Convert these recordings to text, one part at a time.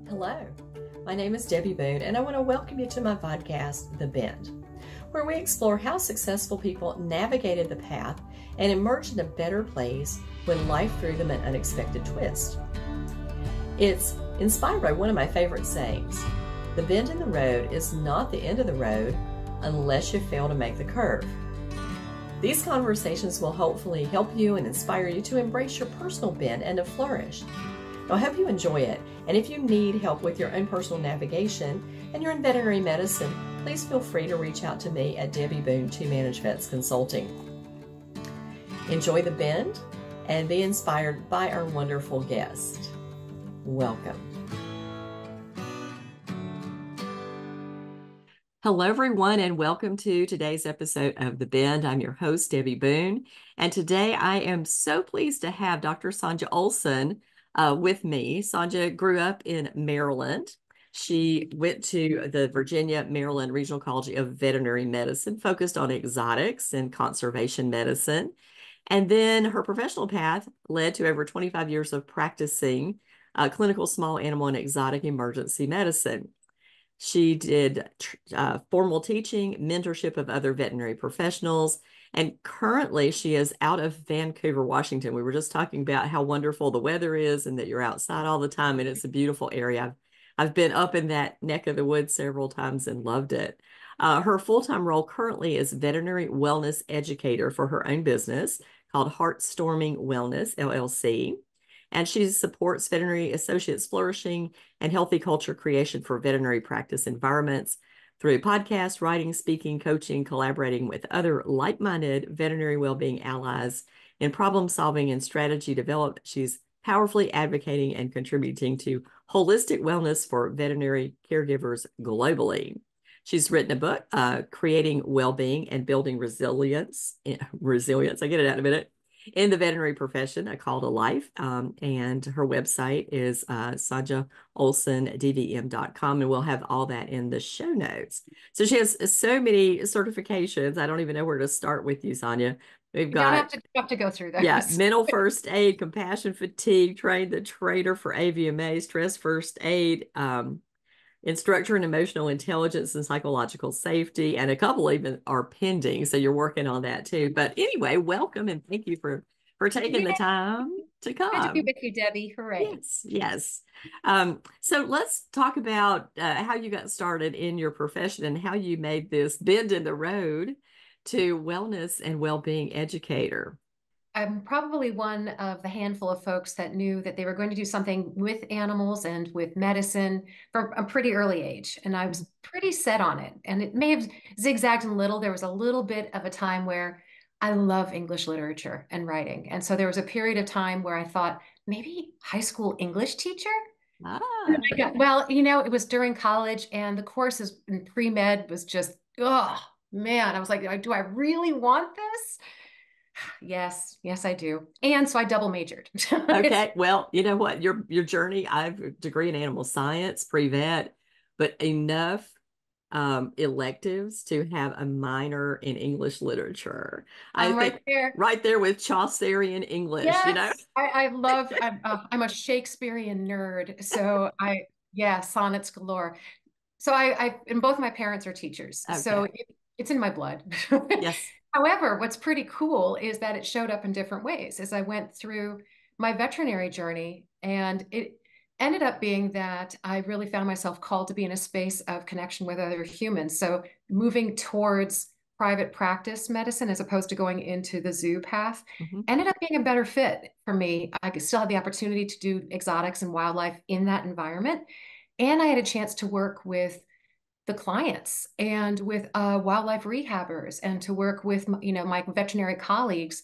Hello, my name is Debbie Boone, and I want to welcome you to my podcast, The Bend, where we explore how successful people navigated the path and emerged in a better place when life threw them an unexpected twist. It's inspired by one of my favorite sayings: the bend in the road is not the end of the road unless you fail to make the curve. These conversations will hopefully help you and inspire you to embrace your personal bend and to flourish. I hope you enjoy it, and if you need help with your own personal navigation and you're in veterinary medicine, please feel free to reach out to me at Debbie Boone 2 Manage Vets Consulting. Enjoy the bend and be inspired by our wonderful guest. Welcome. Hello, everyone, and welcome to today's episode of The Bend. I'm your host, Debbie Boone, and today I am so pleased to have Dr. Sonja Olson with me. Sonja grew up in Maryland. She went to the Virginia-Maryland Regional College of Veterinary Medicine, focused on exotics and conservation medicine. And then her professional path led to over 25 years of practicing clinical small animal and exotic emergency medicine. She did formal teaching, mentorship of other veterinary professionals, and currently she is out of Vancouver, Washington. We were just talking about how wonderful the weather is and that you're outside all the time, and it's a beautiful area. I've been up in that neck of the woods several times and loved it. Her full-time role currently is veterinary wellness educator for her own business called Heartstorming Wellness, LLC. And she supports veterinary associates flourishing and healthy culture creation for veterinary practice environments through podcast, writing, speaking, coaching, collaborating with other like-minded veterinary well-being allies in problem solving and strategy development. She's powerfully advocating and contributing to holistic wellness for veterinary caregivers globally. She's written a book, Creating Well-Being and Building Resilience. Resilience, I get it out in a minute. In the veterinary profession, A Call to Life. And her website is sonjaolsondvm.com, and we'll have all that in the show notes. So she has so many certifications. I don't even know where to start with you, Sonja. We've got you don't have to go through those. Yeah, mental first aid, compassion fatigue, trained the trainer for AVMA, stress first aid, instructor in emotional intelligence and psychological safety, and a couple even are pending. So you're working on that too. But anyway, welcome and thank you for taking the time to come. Good to be with you, Debbie. Hooray. Yes. So let's talk about how you got started in your profession and how you made this bend in the road to wellness and well-being educator. I'm probably one of the handful of folks that knew that they were going to do something with animals and with medicine from a pretty early age. And I was pretty set on it. And it may have zigzagged a little. There was a little bit of a time where I love English literature and writing. And so there was a period of time where I thought, maybe high school English teacher? Well, it was during college, and the courses in pre-med was just, oh man, I was like, do I really want this? Yes, I do. And so I double majored. Okay. Well, you know what? Your journey, I have a degree in animal science, pre-vet, but enough electives to have a minor in English literature. I'm right there. Right there with Chaucerian English, Yes, I'm a Shakespearean nerd. So sonnets galore. So and both my parents are teachers. Okay. So it's in my blood. Yes. However, what's pretty cool is that it showed up in different ways as I went through my veterinary journey. And it ended up being that I really found myself called to be in a space of connection with other humans. So moving towards private practice medicine as opposed to going into the zoo path ended up being a better fit for me. I could still have the opportunity to do exotics and wildlife in that environment. And I had a chance to work with the clients and with wildlife rehabbers and to work with my veterinary colleagues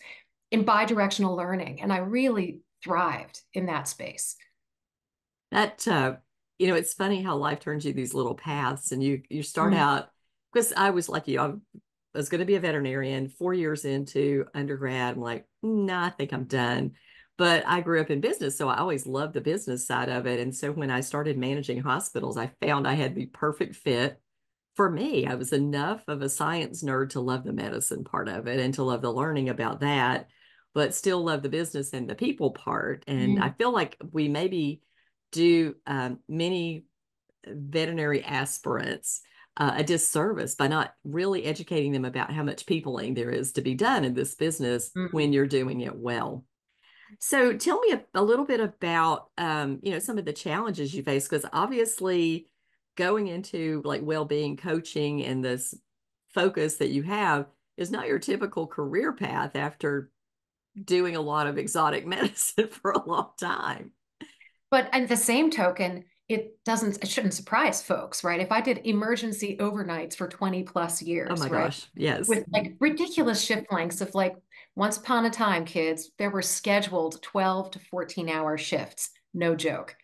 in bi-directional learning. And I really thrived in that space. That it's funny how life turns you these little paths, and you start out, because I was like you, I was going to be a veterinarian. 4 years into undergrad, I'm like, nah, I think I'm done. But I grew up in business, so I always loved the business side of it. And so when I started managing hospitals, I found I had the perfect fit for me. I was enough of a science nerd to love the medicine part of it and to love the learning about that, but still love the business and the people part. And I feel like we maybe do many veterinary aspirants a disservice by not really educating them about how much peopling there is to be done in this business when Mhm. you're doing it well. So tell me a little bit about, some of the challenges you face, because obviously going into like well-being coaching and this focus that you have is not your typical career path after doing a lot of exotic medicine for a long time. But at the same token, it shouldn't surprise folks, right? If I did emergency overnights for 20 plus Oh years, my right? gosh, yes. With like ridiculous shift lengths of like once upon a time, kids, there were scheduled 12 to 14-hour shifts, no joke.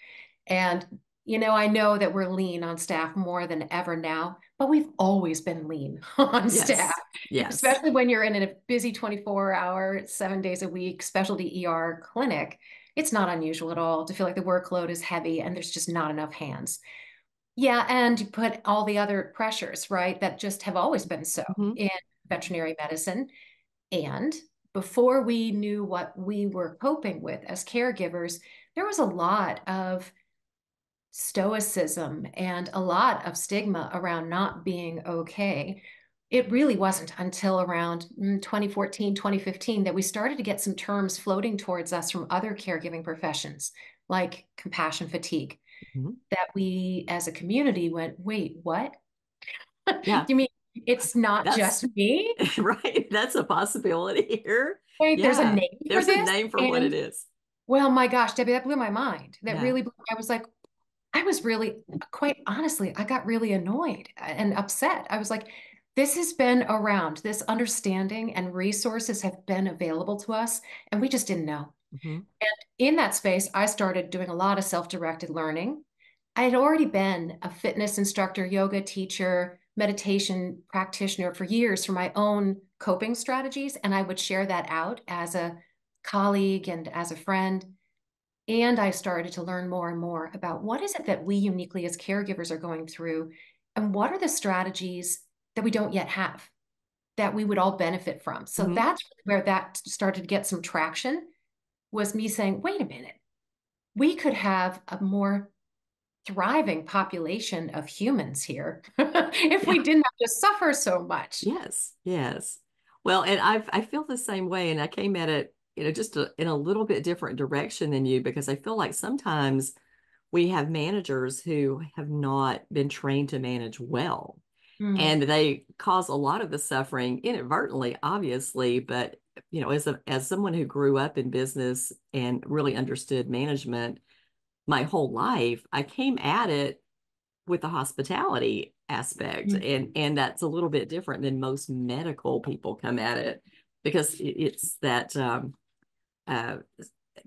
And, I know that we're lean on staff more than ever now, but we've always been lean on staff, Yes, yes. especially when you're in a busy 24-hour, 7 days a week specialty ER clinic. It's not unusual at all to feel like the workload is heavy and there's just not enough hands. Yeah, and you put all the other pressures, right, that just have always been so Mhm. in veterinary medicine. And before we knew what we were coping with as caregivers, there was a lot of stoicism and a lot of stigma around not being okay. It really wasn't until around 2014, 2015 that we started to get some terms floating towards us from other caregiving professions, like compassion fatigue, Mhm. that we as a community went, wait, what? Yeah, You mean it's not that's just me? right. That's a possibility here. Wait, there's a Yeah, name for there's a this? name for what it And is. well, my gosh, Debbie, that blew my mind. Yeah. I was like, I was really, quite honestly, I got really annoyed and upset. I was like, this has been around, this understanding and resources have been available to us, and we just didn't know. Mhm. And in that space, I started doing a lot of self-directed learning. I had already been a fitness instructor, yoga teacher, meditation practitioner for years for my own coping strategies, and I would share that out as a colleague and as a friend. And I started to learn more and more about what is it that we uniquely as caregivers are going through, and what are the strategies that we don't yet have that we would all benefit from. So Mhm. that's where that started to get some traction, was me saying, wait a minute, we could have a more thriving population of humans here if Yeah. we didn't have to suffer so much. Yes. Yes. Well, and I feel the same way, and I came at it, just in a little bit different direction than you because I feel like sometimes we have managers who have not been trained to manage well. Mm, And they cause a lot of the suffering inadvertently, obviously, but as someone who grew up in business and really understood management my whole life, I came at it with the hospitality aspect, mm, and that's a little bit different than most medical people come at it because it's that uh,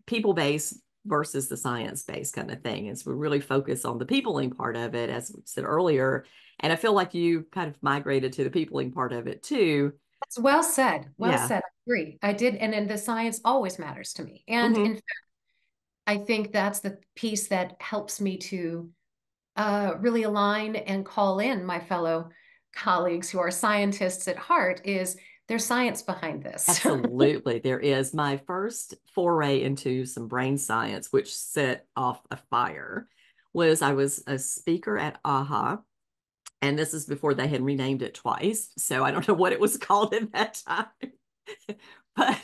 people based versus the science based kind of thing. Is we really focus on the peopling part of it, as we said earlier. And I feel like you kind of migrated to the peopling part of it too. that's well said. Well Yeah. said. I agree. I did. And then the science always matters to me. And Hmm. in fact, I think that's the piece that helps me to really align and call in my fellow colleagues who are scientists at heart is there's science behind this. Absolutely. There is my first foray into some brain science, which set off a fire, was I was a speaker at AHA. And this is before they had renamed it twice. So I don't know what it was called at that time. But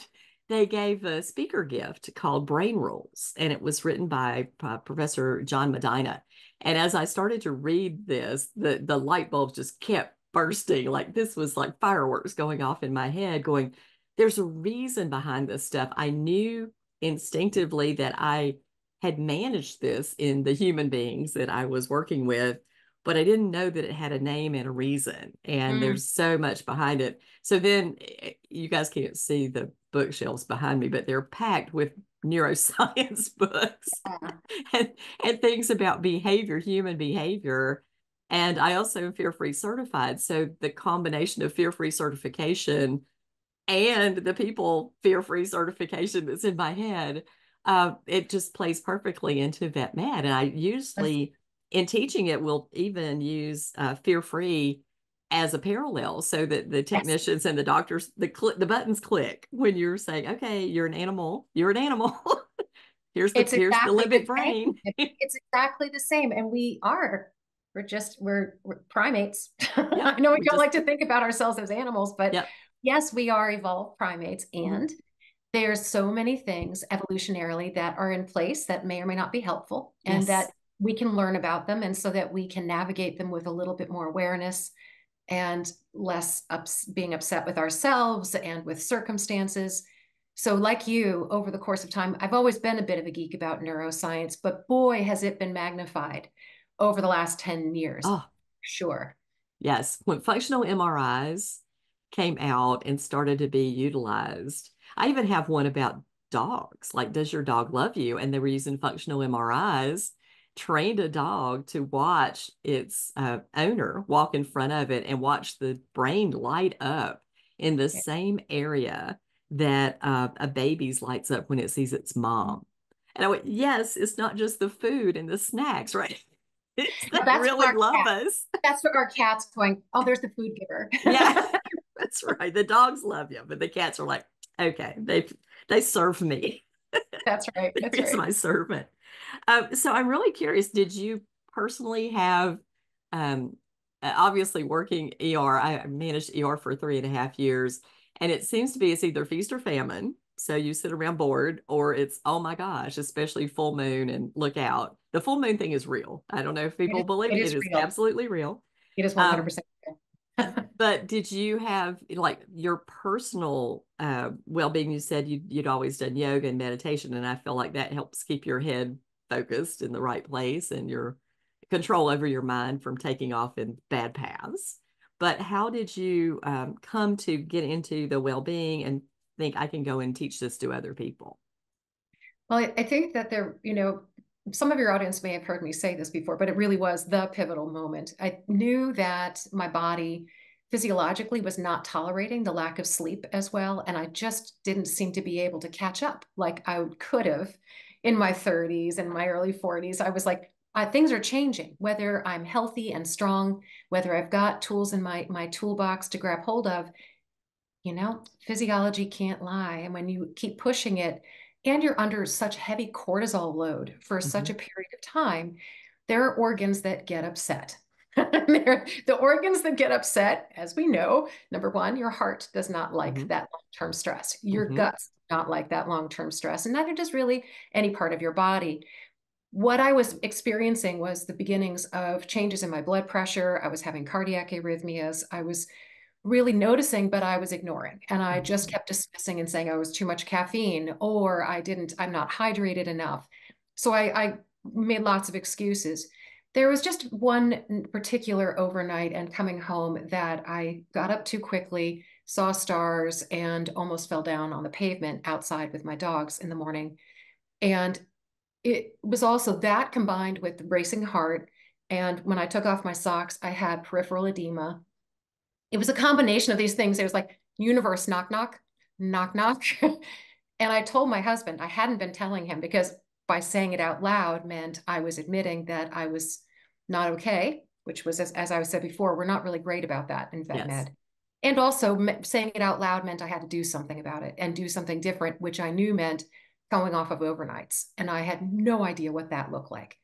they gave a speaker gift called Brain Rules, and it was written by Professor John Medina. And as I started to read this, the light bulbs just kept bursting. Like this was like fireworks going off in my head, going, there's a reason behind this stuff. I knew instinctively that I had managed this in the human beings that I was working with, but I didn't know that it had a name and a reason. And Mm, there's so much behind it. So then you guys can't see the bookshelves behind me, but they're packed with neuroscience books yeah. and, and things about behavior, human behavior. And I also am fear free certified. So the combination of fear free certification and the people fear free certification that's in my head, it just plays perfectly into vet med. And I That's, usually, in teaching it, will even use fear free as a parallel so that the yes. technicians and the doctors, the buttons click when you're saying, okay, you're an animal, It's here's the exactly limbic the same. brain. It's exactly the same. And we're primates. Yep. I know we We don't just like to think about ourselves as animals, but yep. yes, we are evolved primates. Hmm. And there's so many things evolutionarily that are in place that may or may not be helpful and Yes. that we can learn about them. And so that we can navigate them with a little bit more awareness and less being upset with ourselves and with circumstances. So, like you, over the course of time, I've always been a bit of a geek about neuroscience, but boy, has it been magnified over the last 10 years. Oh, Sure. yes. When functional MRIs came out and started to be utilized, I even have one about dogs. Like, does your dog love you? And they were using functional MRIs, trained a dog to watch its owner walk in front of it and watch the brain light up in the same area that a baby's lights up when it sees its mom. And I went, yes, it's not just the food and the snacks, right? It's Now they that's for really our love cat. us. That's for our cats going, oh, there's the food giver. Yeah, that's right. The dogs love you, but the cats are like, okay, they serve me. That's right. That's Here's right. my servant. So I'm really curious. Did you personally have, um, obviously working ER? I managed ER for 3.5 years, and it seems to be it's either feast or famine. So you sit around bored, or it's oh my gosh, especially full moon and look out. The full moon thing is real. I don't know if people believe It it. It is is real. absolutely real. It is Um, 100% real. but did you have like your personal well-being? You said you'd always done yoga and meditation, and I feel like that helps keep your head focused in the right place and your control over your mind from taking off in bad paths. But how did you come to get into the well-being and think I can go and teach this to other people? Well, I think that some of your audience may have heard me say this before, but it really was the pivotal moment. I knew that my body physiologically was not tolerating the lack of sleep as well. And I just didn't seem to be able to catch up like I could have in my 30s and my early 40s. I was like, things are changing, whether I'm healthy and strong, whether I've got tools in my toolbox to grab hold of. Physiology can't lie. And when you keep pushing it and you're under such heavy cortisol load for such a Hmm. period of time, there are organs that get upset. The organs that get upset, as we know, number one, your heart does not like Hmm. that long-term stress. Your Hmm. guts do not like that long-term stress, and neither does really any part of your body. What I was experiencing was the beginnings of changes in my blood pressure. I was having cardiac arrhythmias. I was really noticing, but I was ignoring. And I just Hmm. kept dismissing and saying I was too much caffeine or I'm not hydrated enough. So I made lots of excuses. There was just one particular overnight and coming home that I got up too quickly, saw stars, and almost fell down on the pavement outside with my dogs in the morning. And it was also that combined with the racing heart. And when I took off my socks, I had peripheral edema. It was a combination of these things. It was like universe knock knock, knock knock. And I told my husband, I hadn't been telling him because by saying it out loud meant I was admitting that I was not okay, which was, as I said before, we're not really great about that in vet Yes. med. And also saying it out loud meant I had to do something about it and do something different, which I knew meant going off of overnights. And I had no idea what that looked like.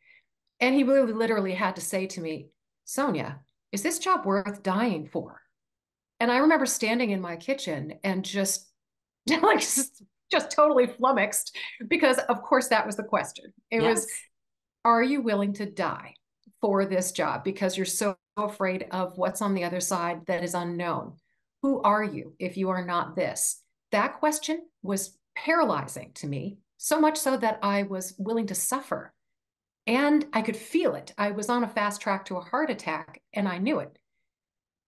And he really literally had to say to me, Sonja, is this job worth dying for? And I remember standing in my kitchen and just like just totally flummoxed because of course that was the question. It was, Yes. are you willing to die for this job because you're so afraid of what's on the other side that is unknown? Who are you if you are not this? That question was paralyzing to me, so much so that I was willing to suffer. And I could feel it. I was on a fast track to a heart attack and I knew it.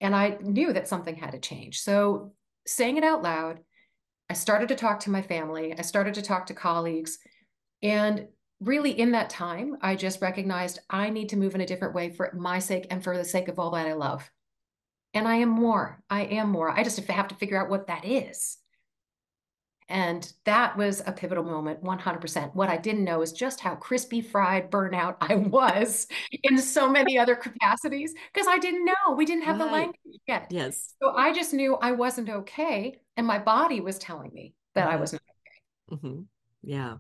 And I knew that something had to change. So saying it out loud, I started to talk to my family. I started to talk to colleagues. And really, in that time, I just recognized I need to move in a different way for my sake and for the sake of all that I love. And I am more. I am more. I just have to figure out what that is. And that was a pivotal moment, 100%. What I didn't know is just how crispy fried burnout I was in so many other capacities because I didn't know. We didn't have the Right. language yet. Yes. So I just knew I wasn't okay. And my body was telling me that I Hmm. was not. Hmm. Yeah,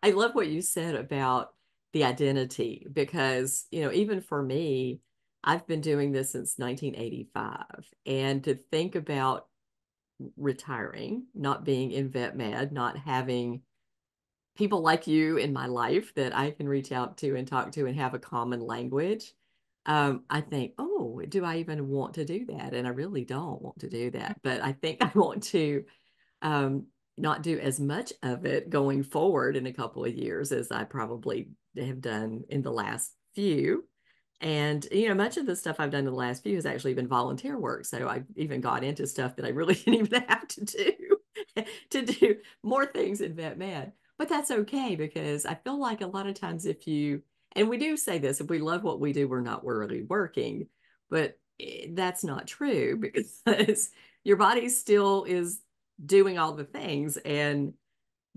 I love what you said about the identity because, even for me, I've been doing this since 1985. And to think about retiring, not being in vet med, not having people like you in my life that I can reach out to and talk to and have a common language. I think, oh, do I even want to do that? And I really don't want to do that. But I think I want to um, not do as much of it going forward in a couple of years as I probably have done in the last few. And, much of the stuff I've done in the last few has actually been volunteer work. So I even got into stuff that I really didn't even have to do to do more things in vet med. But that's okay because I feel like a lot of times and we do say this, if we love what we do, we're not really working. But that's not true because your body still is doing all the things and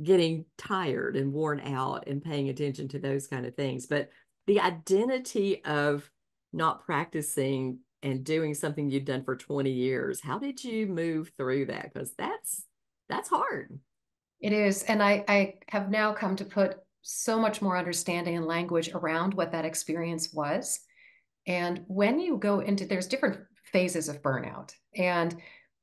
getting tired and worn out and paying attention to those kind of things. But the identity of not practicing and doing something you've done for 20 years, how did you move through that? Because that's hard. It is. And I have now come to put so much more understanding and language around what that experience was. And when you go into, there's different phases of burnout. And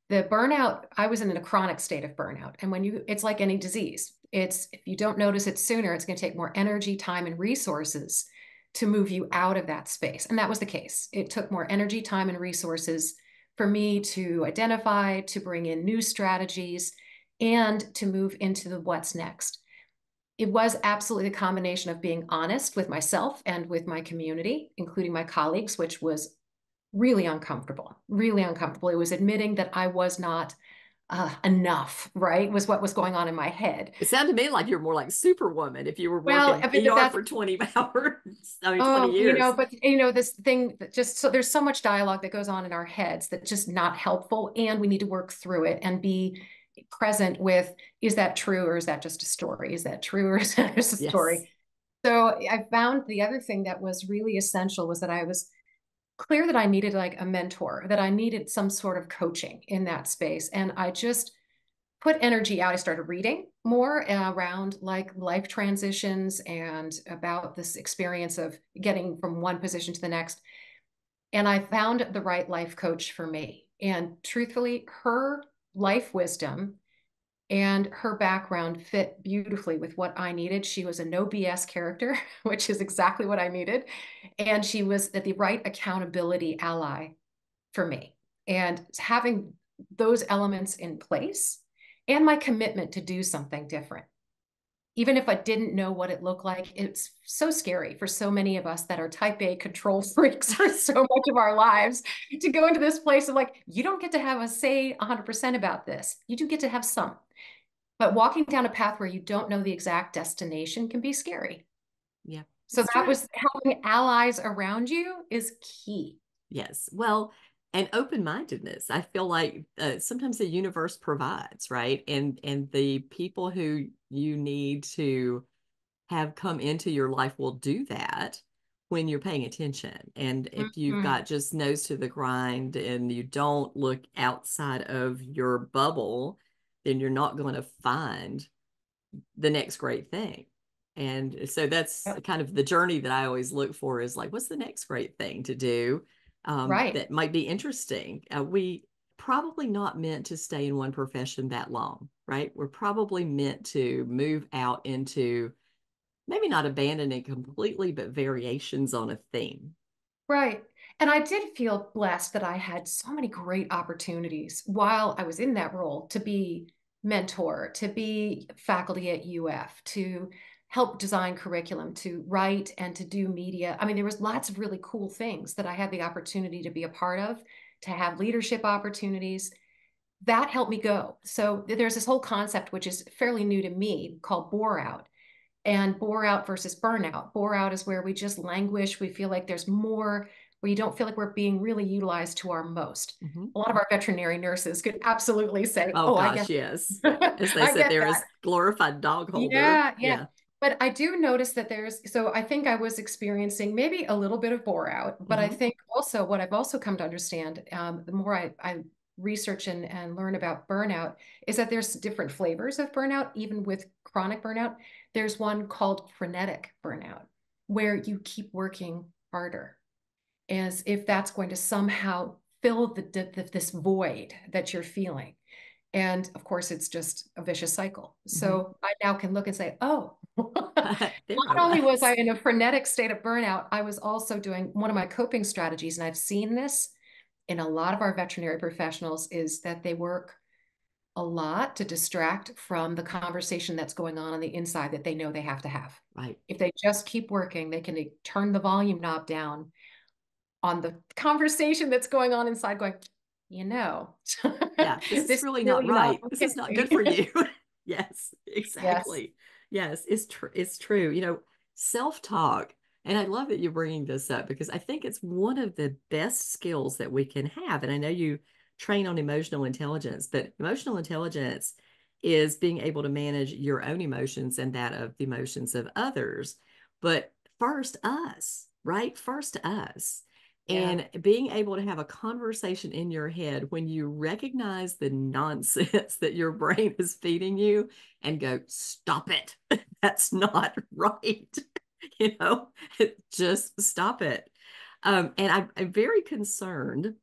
the burnout, I was in a chronic state of burnout. And it's like any disease. If you don't notice it sooner, it's going to take more energy, time, and resources to move you out of that space. And that was the case. It took more energy, time, and resources for me to identify, to bring in new strategies, and to move into the what's next. It was absolutely the combination of being honest with myself and with my community, including my colleagues, which was really uncomfortable, really uncomfortable. It was admitting that I was not enough, right? Was what was going on in my head. It sounded to me like you're more like Superwoman if you were Well, working I mean, ER that's, for 20 hours, I mean, 20 oh, years. but this thing that just, so there's so much dialogue that goes on in our heads that's just not helpful. And we need to work through it and be present with, is that true or is that just a story? Is that true or is that just a Yes. story? So I found the other thing that was really essential was that I was clear that I needed like a mentor, that I needed some sort of coaching in that space. And I just put energy out. I started reading more around like life transitions and about this experience of getting from one position to the next. And I found the right life coach for me. And truthfully, her life wisdom and her background fit beautifully with what I needed. She was a no BS character, which is exactly what I needed. And she was the right accountability ally for me. And having those elements in place and my commitment to do something different. Even if I didn't know what it looked like, it's so scary for so many of us that are type A control freaks for so much of our lives to go into this place of like, you don't get to have a say 100% about this. You do get to have some. But walking down a path where you don't know the exact destination can be scary. Yeah, So it's that true. was having allies around you is key. Yes. Well, and open-mindedness. I feel like sometimes the universe provides, right? And the people who you need to have come into your life will do that when you're paying attention. And if you've Mhm. got just nose to the grind and you don't look outside of your bubble, then you're not going to find the next great thing. And so that's Yep. kind of the journey that I always look for is like, what's the next great thing to do Right. that might be interesting? We probably not meant to stay in one profession that long, right? We're probably meant to move out into maybe not abandon it completely, but variations on a theme. Right. And I did feel blessed that I had so many great opportunities while I was in that role to be mentor, to be faculty at UF, to help design curriculum, to write and to do media. I mean, there was lots of really cool things that I had the opportunity to be a part of, to have leadership opportunities. That helped me go. So there's this whole concept, which is fairly new to me, called bore out and bore out versus burnout. Bore out is where we just languish. We feel like there's more, where you don't feel like we're being really utilized to our most. Mhm. A lot of our veterinary nurses could absolutely say, Oh oh, I gosh, get yes. As they I sit get there that. as glorified dog holder. Yeah, yeah. Yeah. But I do notice that so I think I was experiencing maybe a little bit of bore out, but I Hmm. think also what I've also come to understand, the more I research and learn about burnout is that there's different flavors of burnout, even with chronic burnout. There's one called frenetic burnout, where you keep working harder as if that's going to somehow fill this void that you're feeling. And of course, it's just a vicious cycle. Mhm. So I now can look and say, oh, not There I only was I was. in a frenetic state of burnout, I was also doing one of my coping strategies. And I've seen this in a lot of our veterinary professionals is that they work a lot to distract from the conversation that's going on the inside that they know they have to have. Right. If they just keep working, they can turn the volume knob down on the conversation that's going on inside, going, you know, Yeah, this this is is really not really not right. This is not okay. good for you. Yes, Yes. exactly. Yes, it's true. Self-talk, and I love that you're bringing this up because I think it's one of the best skills that we can have. And I know you train on emotional intelligence, but emotional intelligence is being able to manage your own emotions and that of the emotions of others. But first us, right? First us. Yeah. And being able to have a conversation in your head when you recognize the nonsense that your brain is feeding you and go, stop it. That's not right. You know, just stop it. And I'm very concerned.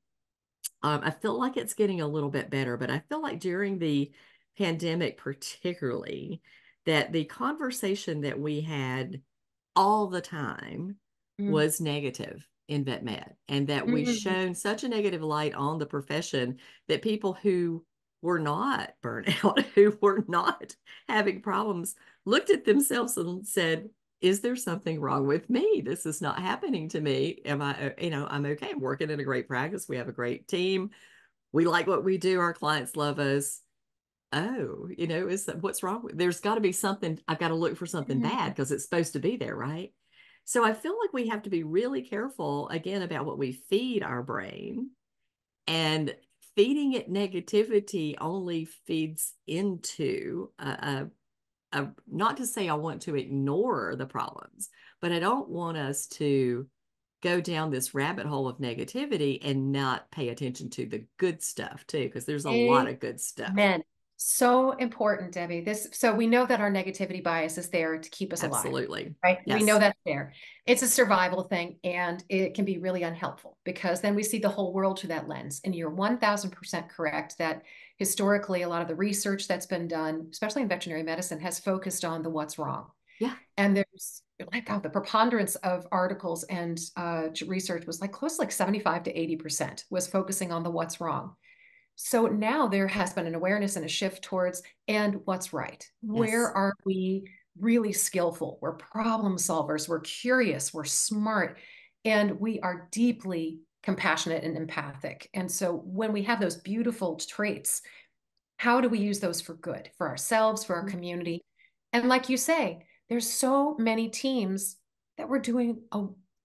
I feel like it's getting a little bit better, but I feel like during the pandemic, particularly, that the conversation that we had all the time Mm. was negative in vet med, and that we Mm. shone such a negative light on the profession that people who were not burnt out, who were not having problems, looked at themselves and said, is there something wrong with me? This is not happening to me. Am I, I'm okay. I'm working in a great practice. We have a great team. We like what we do. Our clients love us. Oh, is that what's wrong with, there's got to be something. I've got to look for something bad Mm. because it's supposed to be there, right? So I feel like we have to be really careful again about what we feed our brain, and feeding it negativity only feeds into not to say I want to ignore the problems, but I don't want us to go down this rabbit hole of negativity and not pay attention to the good stuff too, because there's a lot of good stuff. Amen. So important, Debbie. So we know that our negativity bias is there to keep us alive, Absolutely. right? We know Yes. that's there. It's a survival thing, and it can be really unhelpful because then we see the whole world through that lens. And you're 1000% correct that historically, a lot of the research that's been done, especially in veterinary medicine, has focused on the what's wrong. Yeah. And there's like God, the preponderance of articles and research was like close to like 75 to 80% was focusing on the what's wrong. So now there has been an awareness and a shift towards, and what's right? Where Yes. are we really skillful? We're problem solvers, we're curious, we're smart, and we are deeply compassionate and empathic. And so when we have those beautiful traits, how do we use those for good, for ourselves, for our community? And like you say, there's so many teams that were doing a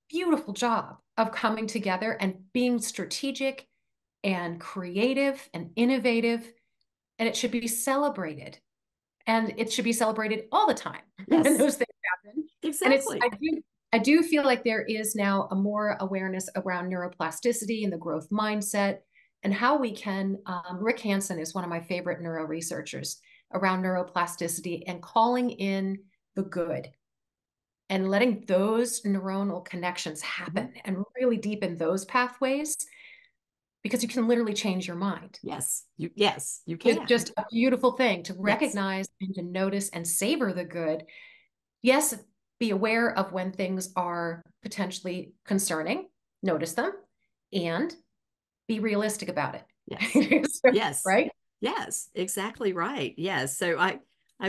beautiful job of coming together and being strategic and creative and innovative, and it should be celebrated. And it should be celebrated all the time when Yes. those things happen. And Exactly. I do feel like there is now a more awareness around neuroplasticity and the growth mindset and how we can. Rick Hansen is one of my favorite neuro researchers around neuroplasticity and calling in the good and letting those neuronal connections Mhm. happen and really deepen those pathways because you can literally change your mind. Yes, you It's can. just a beautiful thing to Yes. recognize and to notice and savor the good. Yes, be aware of when things are potentially concerning, notice them, and be realistic about Yes. it. So, Yes. right? Yes, exactly right. Yes. So I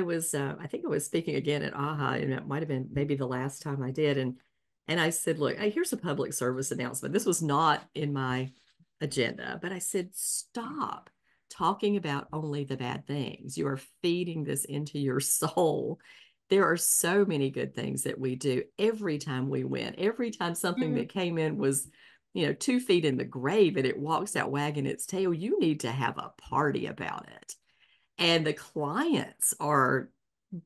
was I think I was speaking again at AHA, and it might have been maybe the last time I did. And I said, look, hey, here's a public service announcement. This was not in my agenda, but I said, stop talking about only the bad things. You are feeding this into your soul. There are so many good things that we do every time we win. Every time something Mhm. that came in was 2 feet in the grave and it walks out wagging its tail, you need to have a party about it. And the clients are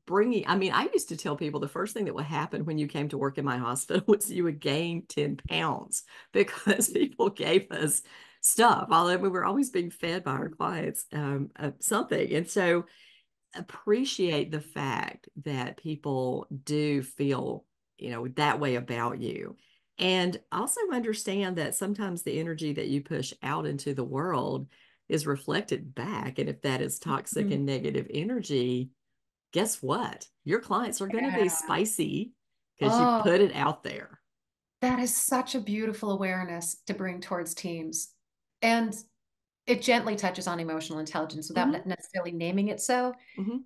bringing, I mean, I used to tell people the first thing that would happen when you came to work in my hospital was you would gain 10 pounds because people gave us stuff. Although we were always being fed by our clients something. And so appreciate the fact that people do feel, that way about you. And also understand that sometimes the energy that you push out into the world is reflected back. And if that is toxic Mhm. and negative energy, guess what? Your clients are going to be Yeah. spicy because you Oh, put it out there. that is such a beautiful awareness to bring towards teams. And it gently touches on emotional intelligence without Hmm. necessarily naming it so. Hmm.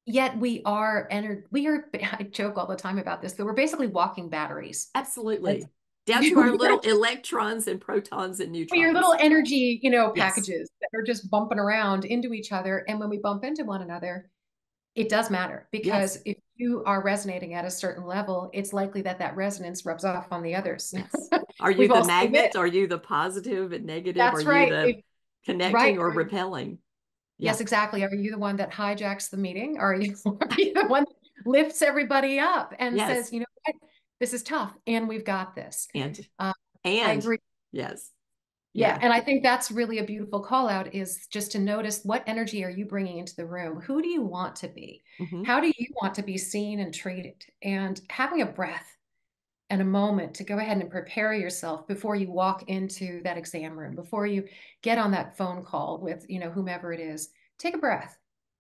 Yet we are, I joke all the time about this, but we're basically walking batteries. Absolutely. Down to our We're little electrons and protons and your little neutrons. energy, Yes. packages that are just bumping around into each other. And when we bump into one another, it does matter Yes. because if you are resonating at a certain level, it's likely that that resonance rubs off on the others. Yes. Are you We've the all seen it. magnet? Are you the positive and negative? Are That's you right. the Right. connecting or repelling? Yeah. Yes, exactly. Are you the one that hijacks the meeting? Are you the one that lifts everybody up and Yes. says, you know what, this is tough and we've got this? And, Uh, I and agree. yes. Yeah, Yeah. and I think that's really a beautiful call out is just to notice what energy are you bringing into the room? Who do you want to be? Hmm. How do you want to be seen and treated? And having a breath and a moment to go ahead and prepare yourself before you walk into that exam room, before you get on that phone call with, whomever it is. Take a breath.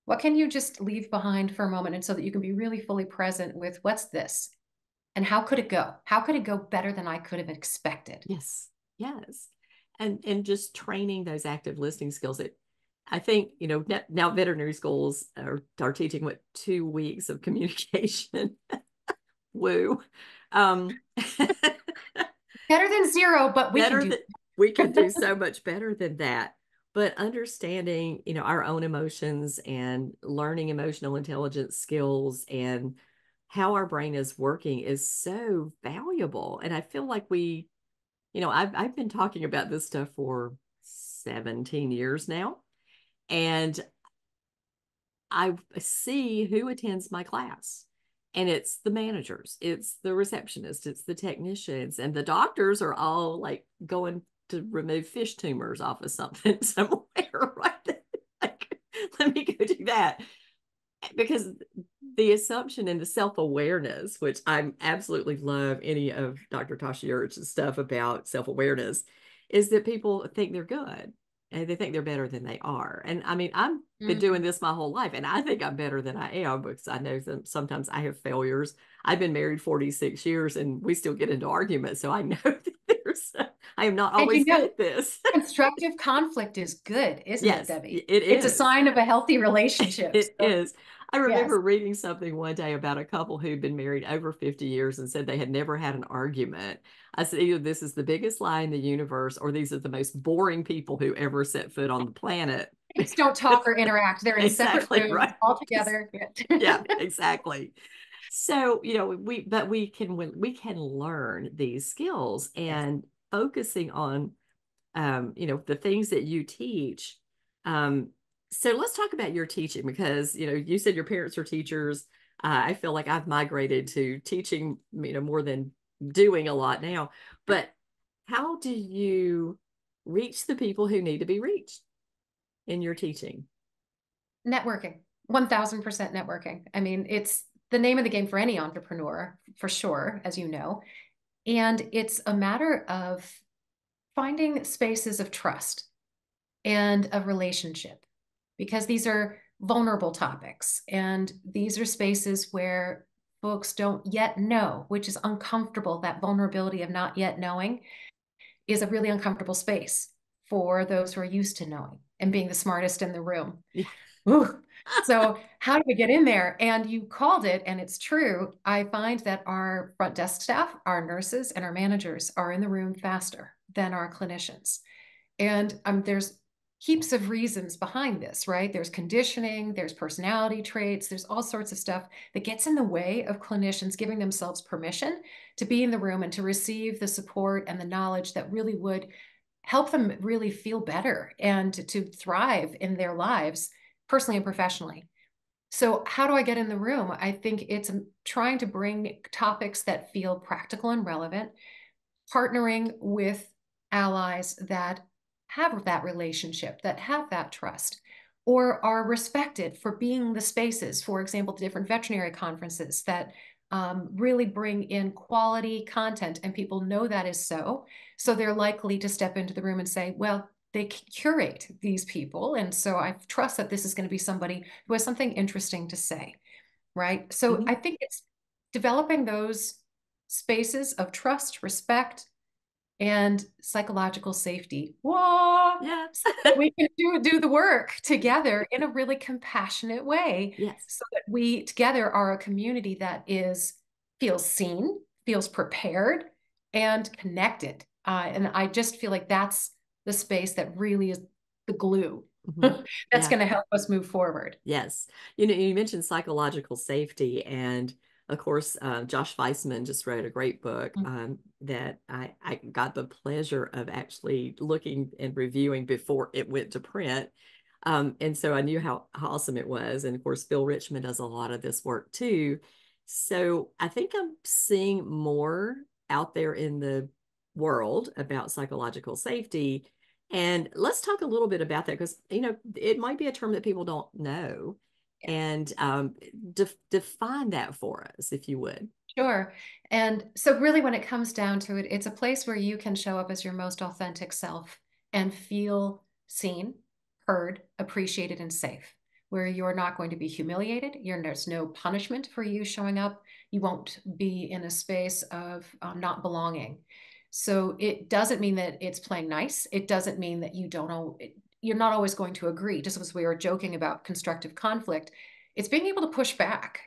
What can you just leave behind for a moment and so that you can be really fully present with what's this? And how could it go? How could it go better than I could have expected? Yes. Yes. And just training those active listening skills. I think, now veterinary schools are teaching 2 weeks of communication. Woo. Um, Better than zero, but we can better do. than we can do so much better than that. But understanding, our own emotions and learning emotional intelligence skills and how our brain is working is so valuable. And I feel like I've been talking about this stuff for 17 years now. And I see who attends my class. And it's the managers, it's the receptionists, it's the technicians, and the doctors are all like going to remove fish tumors off of something somewhere, right there. Like, let me go do that. Because the assumption and the self-awareness, which I absolutely love any of Dr. Tasha Yurich's stuff about self-awareness, is that people think they're good and they think they're better than they are. And I mean, I've been doing Mm. this my whole life, and I think I'm better than I am because I know that sometimes I have failures. I've been married 46 years and we still get into arguments. So I know that I am not And always good at this. constructive conflict is good, isn't it, Yes, Debbie? it It's a is. sign of a healthy relationship. It So, is. I yes. remember reading something one day about a couple who'd been married over 50 years and said they had never had an argument. I said, either this is the biggest lie in the universe or these are the most boring people who ever set foot on the planet. Just don't talk or interact. They're in separate Exactly rooms right. all together. Yeah, exactly. So, we can learn these skills Yes. and focusing on the things that you teach. Um, so let's talk about your teaching because, you said your parents are teachers. I feel like I've migrated to teaching, more than doing a lot now. But how do you reach the people who need to be reached in your teaching? Networking, 1000% networking. I mean, it's the name of the game for any entrepreneur, for sure, as you know. And it's a matter of finding spaces of trust and of relationship because these are vulnerable topics and these are spaces where folks don't yet know, which is uncomfortable. That vulnerability of not yet knowing is a really uncomfortable space for those who are used to knowing and being the smartest in the room. Yeah. Ooh. So, how do we get in there? And you called it, and it's true. I find that our front desk staff, our nurses, and our managers are in the room faster than our clinicians. And there's heaps of reasons behind this, right? There's conditioning, there's personality traits, there's all sorts of stuff that gets in the way of clinicians giving themselves permission to be in the room and to receive the support and the knowledge that really would help them really feel better and to thrive in their lives, personally and professionally. So, how do I get in the room? I think it's trying to bring topics that feel practical and relevant, partnering with allies that have that relationship, that have that trust, or are respected for being the spaces, for example, the different veterinary conferences that really bring in quality content, and people know that is so. So they're likely to step into the room and say, well, they curate these people. And so I trust that this is going to be somebody who has something interesting to say, right? So I Mhm. think it's developing those spaces of trust, respect, and psychological safety. Whoa! Yeah. So that we can do the work together in a really compassionate way, Yes. so that we together are a community that is feels seen, feels prepared, and connected. And I just feel like that's the space that really is the glue Hmm. that's Yeah. going to help us move forward. Yes. You mentioned psychological safety, and of course, Josh Weissman just wrote a great book that I got the pleasure of actually looking and reviewing before it went to print. And so I knew how awesome it was. And of course, Phil Richmond does a lot of this work too. So I think I'm seeing more out there in the world about psychological safety. And let's talk a little bit about that because, it might be a term that people don't know. And define that for us, if you would. Sure. And so, really, when it comes down to it, it's a place where you can show up as your most authentic self and feel seen, heard, appreciated, and safe, where you're not going to be humiliated. There's no punishment for you showing up. You won't be in a space of not belonging. So, it doesn't mean that it's playing nice. It doesn't mean that you don't know, you're not always going to agree. Just as we were joking about constructive conflict, it's being able to push back,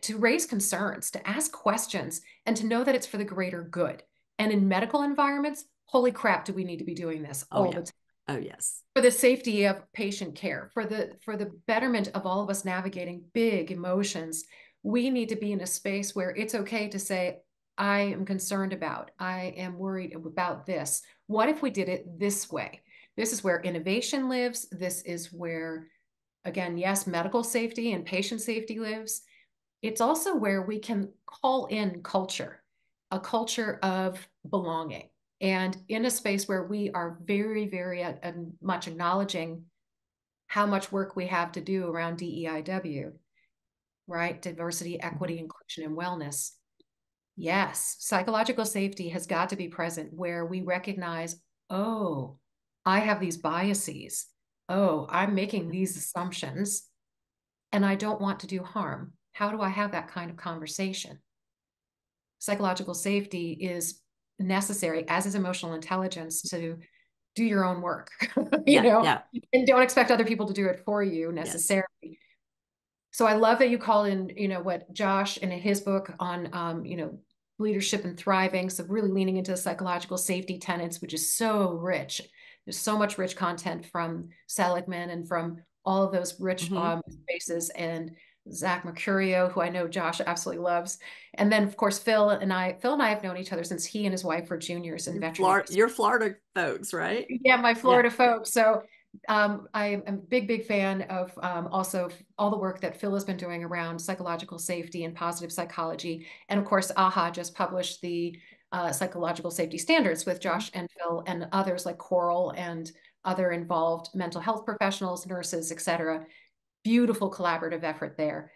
to raise concerns, to ask questions, and to know that it's for the greater good. And in medical environments, holy crap, do we need to be doing this Oh, all yeah. the time Oh, yes. for the safety of patient care, for the betterment of all of us navigating big emotions. We need to be in a space where it's okay to say, I am concerned about, I am worried about this. What if we did it this way? This is where innovation lives. This is where, again, yes, medical safety and patient safety lives. It's also where we can call in culture, a culture of belonging, and in a space where we are very, very much acknowledging how much work we have to do around DEIW, right? Diversity, Mhm. equity, inclusion, and wellness. Yes, psychological safety has got to be present where we recognize, oh, I have these biases. Oh, I'm making these assumptions and I don't want to do harm. How do I have that kind of conversation? Psychological safety is necessary, as is emotional intelligence, to do your own work, you Yeah. know, Yeah. and don't expect other people to do it for you Yes. necessarily. So I love that you call in, what Josh in his book on, leadership and thriving. So really leaning into the psychological safety tenets, which is so rich. There's so much rich content from Seligman and from all of those rich Hmm. spaces, and Zach Mercurio, who I know Josh absolutely loves. And then of course, Phil and I have known each other since he and his wife were juniors in veterinary. You're Florida folks, right? Yeah, my Yeah. Florida folks. So I am a big, big fan of also all the work that Phil has been doing around psychological safety and positive psychology. And of course, AHA just published the psychological safety standards with Mhm. Josh and Phil and others like Coral and other involved mental health professionals, nurses, et cetera. Beautiful collaborative effort there.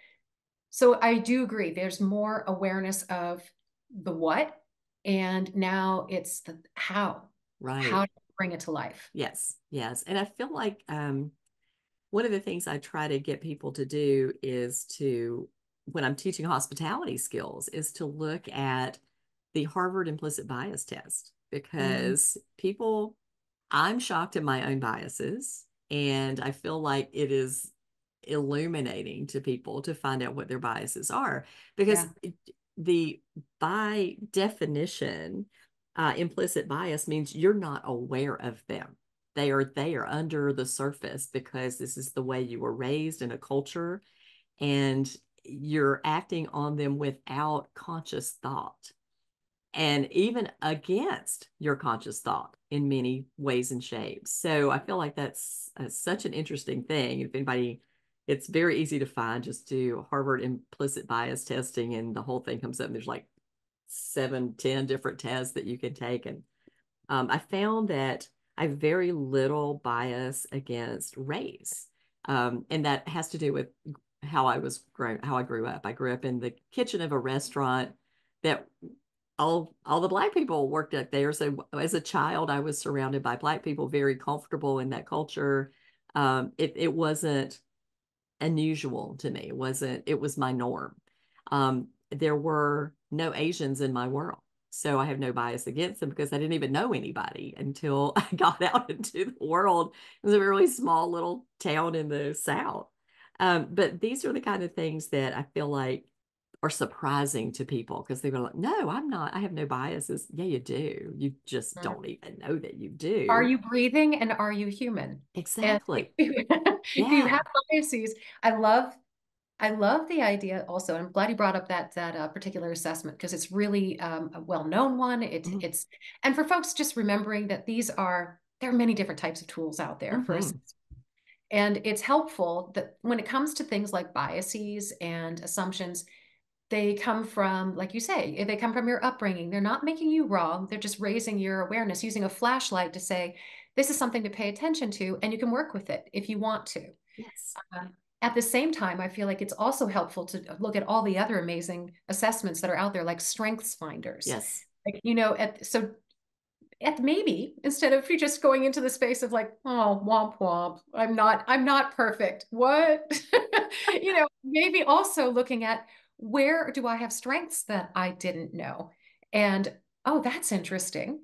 So I do agree. There's more awareness of the what, and now it's the how. How Right. to bring it to life. Yes. Yes. And I feel like one of the things I try to get people to do is when I'm teaching hospitality skills, is to look at the Harvard implicit bias test Mm, because I'm shocked at my own biases. And I feel like it is illuminating to people to find out what their biases are because yeah. the by definition, implicit bias means you're not aware of them. They are there under the surface because this is the way you were raised in a culture, and you're acting on them without conscious thought and even against your conscious thought in many ways and shapes. So I feel like that's such an interesting thing. If anybody, it's very easy to find. Just do Harvard implicit bias testing, and the whole thing comes up. And there's like 7, 10 different tests that you can take. And I found that I have very little bias against race. And that has to do with how I grew up. I grew up in the kitchen of a restaurant that all the black people worked up there. So as a child, I was surrounded by black people, very comfortable in that culture. It wasn't unusual to me. It was my norm. There were no Asians in my world. So I have no bias against them because I didn't even know anybody until I got out into the world. It was a really small little town in the South. But these are the kind of things that I feel like are surprising to people because they were like, no, I'm not. I have no biases. Yeah, you do. You just Mm. don't even know that you Are do. you breathing and are you human? And Exactly. if you have Yeah. biases, I love the idea also. I'm glad you brought up that particular assessment because it's really a well-known one. Hmm. And for folks just remembering that there are many different types of tools out there for Hmm. assessment. And it's helpful that when it comes to things like biases and assumptions, they come from, like you say, they come from your upbringing. They're not making you wrong. They're just raising your awareness, using a flashlight to say, this is something to pay attention to, and you can work with it if you want to. Yes. Uh, at the same time, I feel like it's also helpful to look at all the other amazing assessments that are out there, like strengths finders. Yes. Like, at maybe instead of you just going into the space of like, oh, womp womp, I'm not perfect. What? Maybe also looking at where do I have strengths that I didn't know? And oh, that's interesting.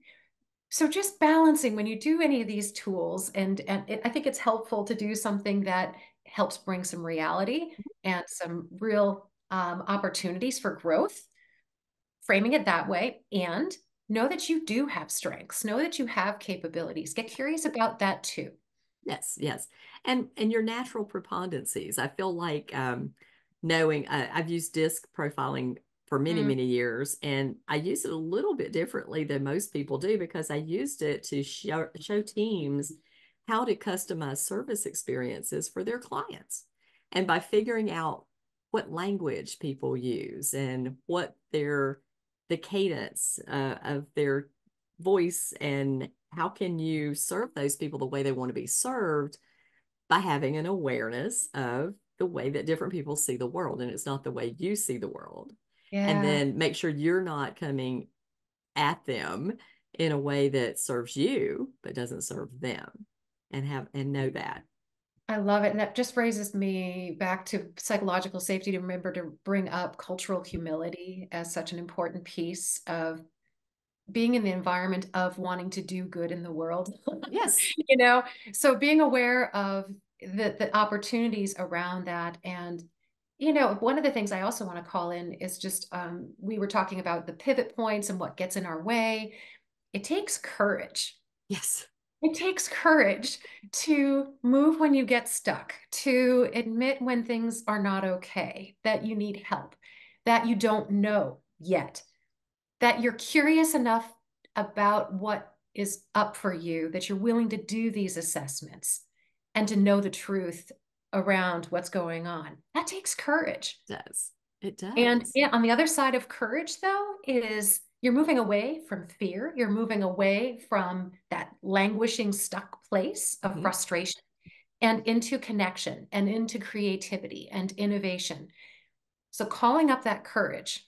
So just balancing when you do any of these tools, I think it's helpful to do something that helps bring some reality and some real opportunities for growth, framing it that way, and know that you do have strengths, know that you have capabilities. Get curious about that too. Yes, yes. And your natural preponderances. I feel like knowing I've used disc profiling for many, Mm, many years, and I use it a little bit differently than most people do because I used it to show teams how to customize service experiences for their clients. And by figuring out what language people use and what the cadence of their voice and how can you serve those people the way they want to be served by having an awareness of the way that different people see the world and it's not the way you see the world, and yeah, then make sure you're not coming at them in a way that serves you but doesn't serve them, and know that. I love it. And that just raises me back to psychological safety to remember to bring up cultural humility as such an important piece of being in the environment of wanting to do good in the world. Yes. you know so being aware of the opportunities around that. And one of the things I also want to call in is just we were talking about the pivot points and what gets in our way. It takes courage. Yes. It takes courage to move when you get stuck, to admit when things are not okay, that you need help, that you don't know yet, that you're curious enough about what is up for you, that you're willing to do these assessments and to know the truth around what's going on. That takes courage. It does. It And does. yeah, on the other side of courage, though, is you're moving away from fear. You're moving away from that languishing, stuck place of Mhm. frustration and into connection and into creativity and innovation. So calling up that courage.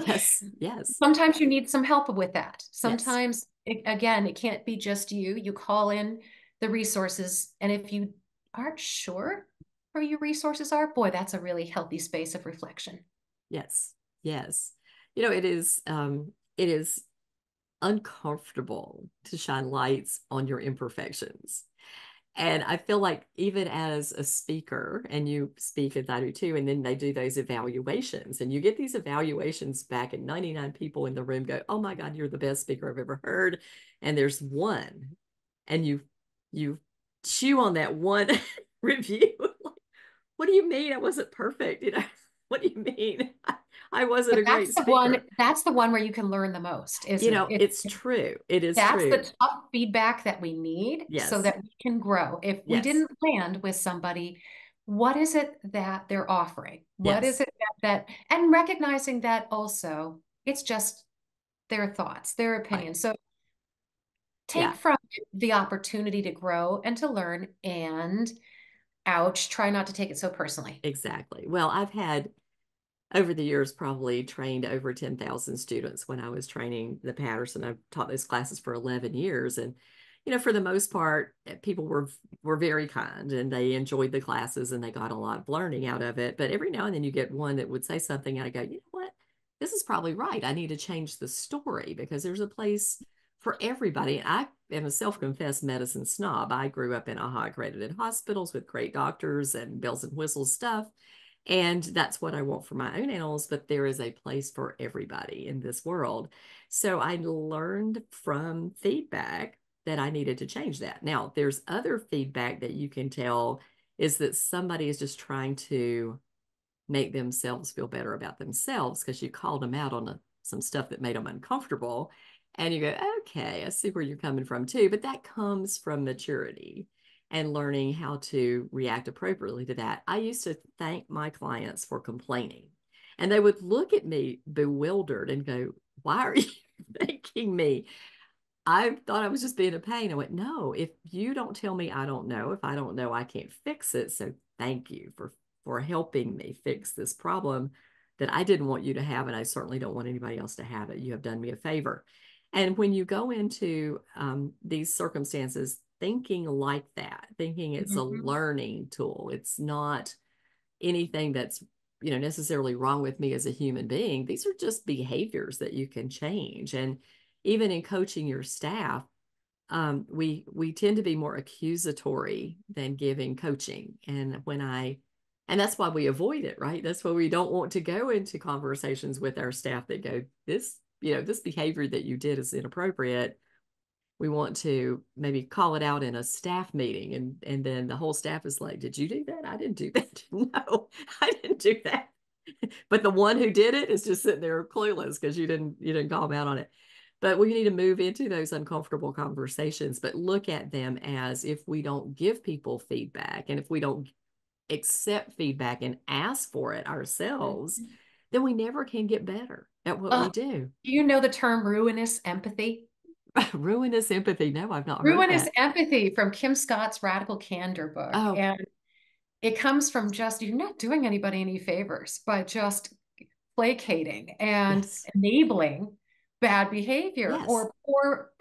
Yes. Yes. Sometimes you need some help with that. Yes. Sometimes, again, it can't be just you. You call in the resources. And if you aren't sure where your resources are, boy, that's a really healthy space of reflection. Yes. Yes. It is uncomfortable to shine lights on your imperfections. And I feel like even as a speaker, and you speak as I do too, and then they do those evaluations, and you get these evaluations back, and 99 people in the room go, "Oh my God, you're the best speaker I've ever heard." And there's one, and you chew on that one review. Like, what do you mean I wasn't perfect? What do you mean I wasn't But a great speaker? that's the one where you can learn the most, isn't it? It's true. It is That's the true. tough feedback that we need so Yes. that we can grow. If we Yes. didn't land with somebody, what is it that they're offering? What is Yes. it and recognizing that also it's just their thoughts, their Right. opinions. So take Yeah, from it the opportunity to grow and to learn, and ouch, try not to take it so personally. exactly. Well, I've had over the years probably trained over 10,000 students when I was training the Patterson. I've taught those classes for 11 years. And, for the most part, people were very kind and they enjoyed the classes and they got a lot of learning out of it. But every now and then you get one that would say something and I go, you know what? This is probably right. I need to change the story because there's a place for everybody. And I am a self-confessed medicine snob. I grew up in AHA accredited hospitals with great doctors and bells and whistles stuff. And that's what I want for my own animals, but there is a place for everybody in this world. So I learned from feedback that I needed to change that. Now, there's other feedback that you can tell is that somebody is just trying to make themselves feel better about themselves because you called them out on some stuff that made them uncomfortable. And you go, okay, I see where you're coming from too. But that comes from maturity and learning how to react appropriately to that. I used to thank my clients for complaining, and they would look at me bewildered and go, why are you thanking me? I thought I was just being a pain. I went, no, if you don't tell me I don't know, if I don't know, I can't fix it. So thank you for helping me fix this problem that I didn't want you to have, and I certainly don't want anybody else to have it. You have done me a favor. And when you go into these circumstances, thinking like that, thinking it's a Mhm. learning tool, it's not anything that's necessarily wrong with me as a human being. These are just behaviors that you can change. And even in coaching your staff, we tend to be more accusatory than giving coaching. And that's why we avoid it, right? That's why we don't want to go into conversations with our staff that go, this behavior that you did is inappropriate. We want to maybe call it out in a staff meeting, and then the whole staff is like, did you do that? I didn't do that. No, I didn't do that. But the one who did it is just sitting there clueless because you didn't call them out on it. But we need to move into those uncomfortable conversations, but look at them as, if we don't give people feedback and if we don't accept feedback and ask for it ourselves, Mhm. then we never can get better at what we do. Do you know the term ruinous empathy? Ruinous empathy. No, I've not heard Ruinous that. empathy from Kim Scott's Radical Candor book. Oh, And it comes from just, you're not doing anybody any favors by just placating and yes. enabling bad behavior Yes. or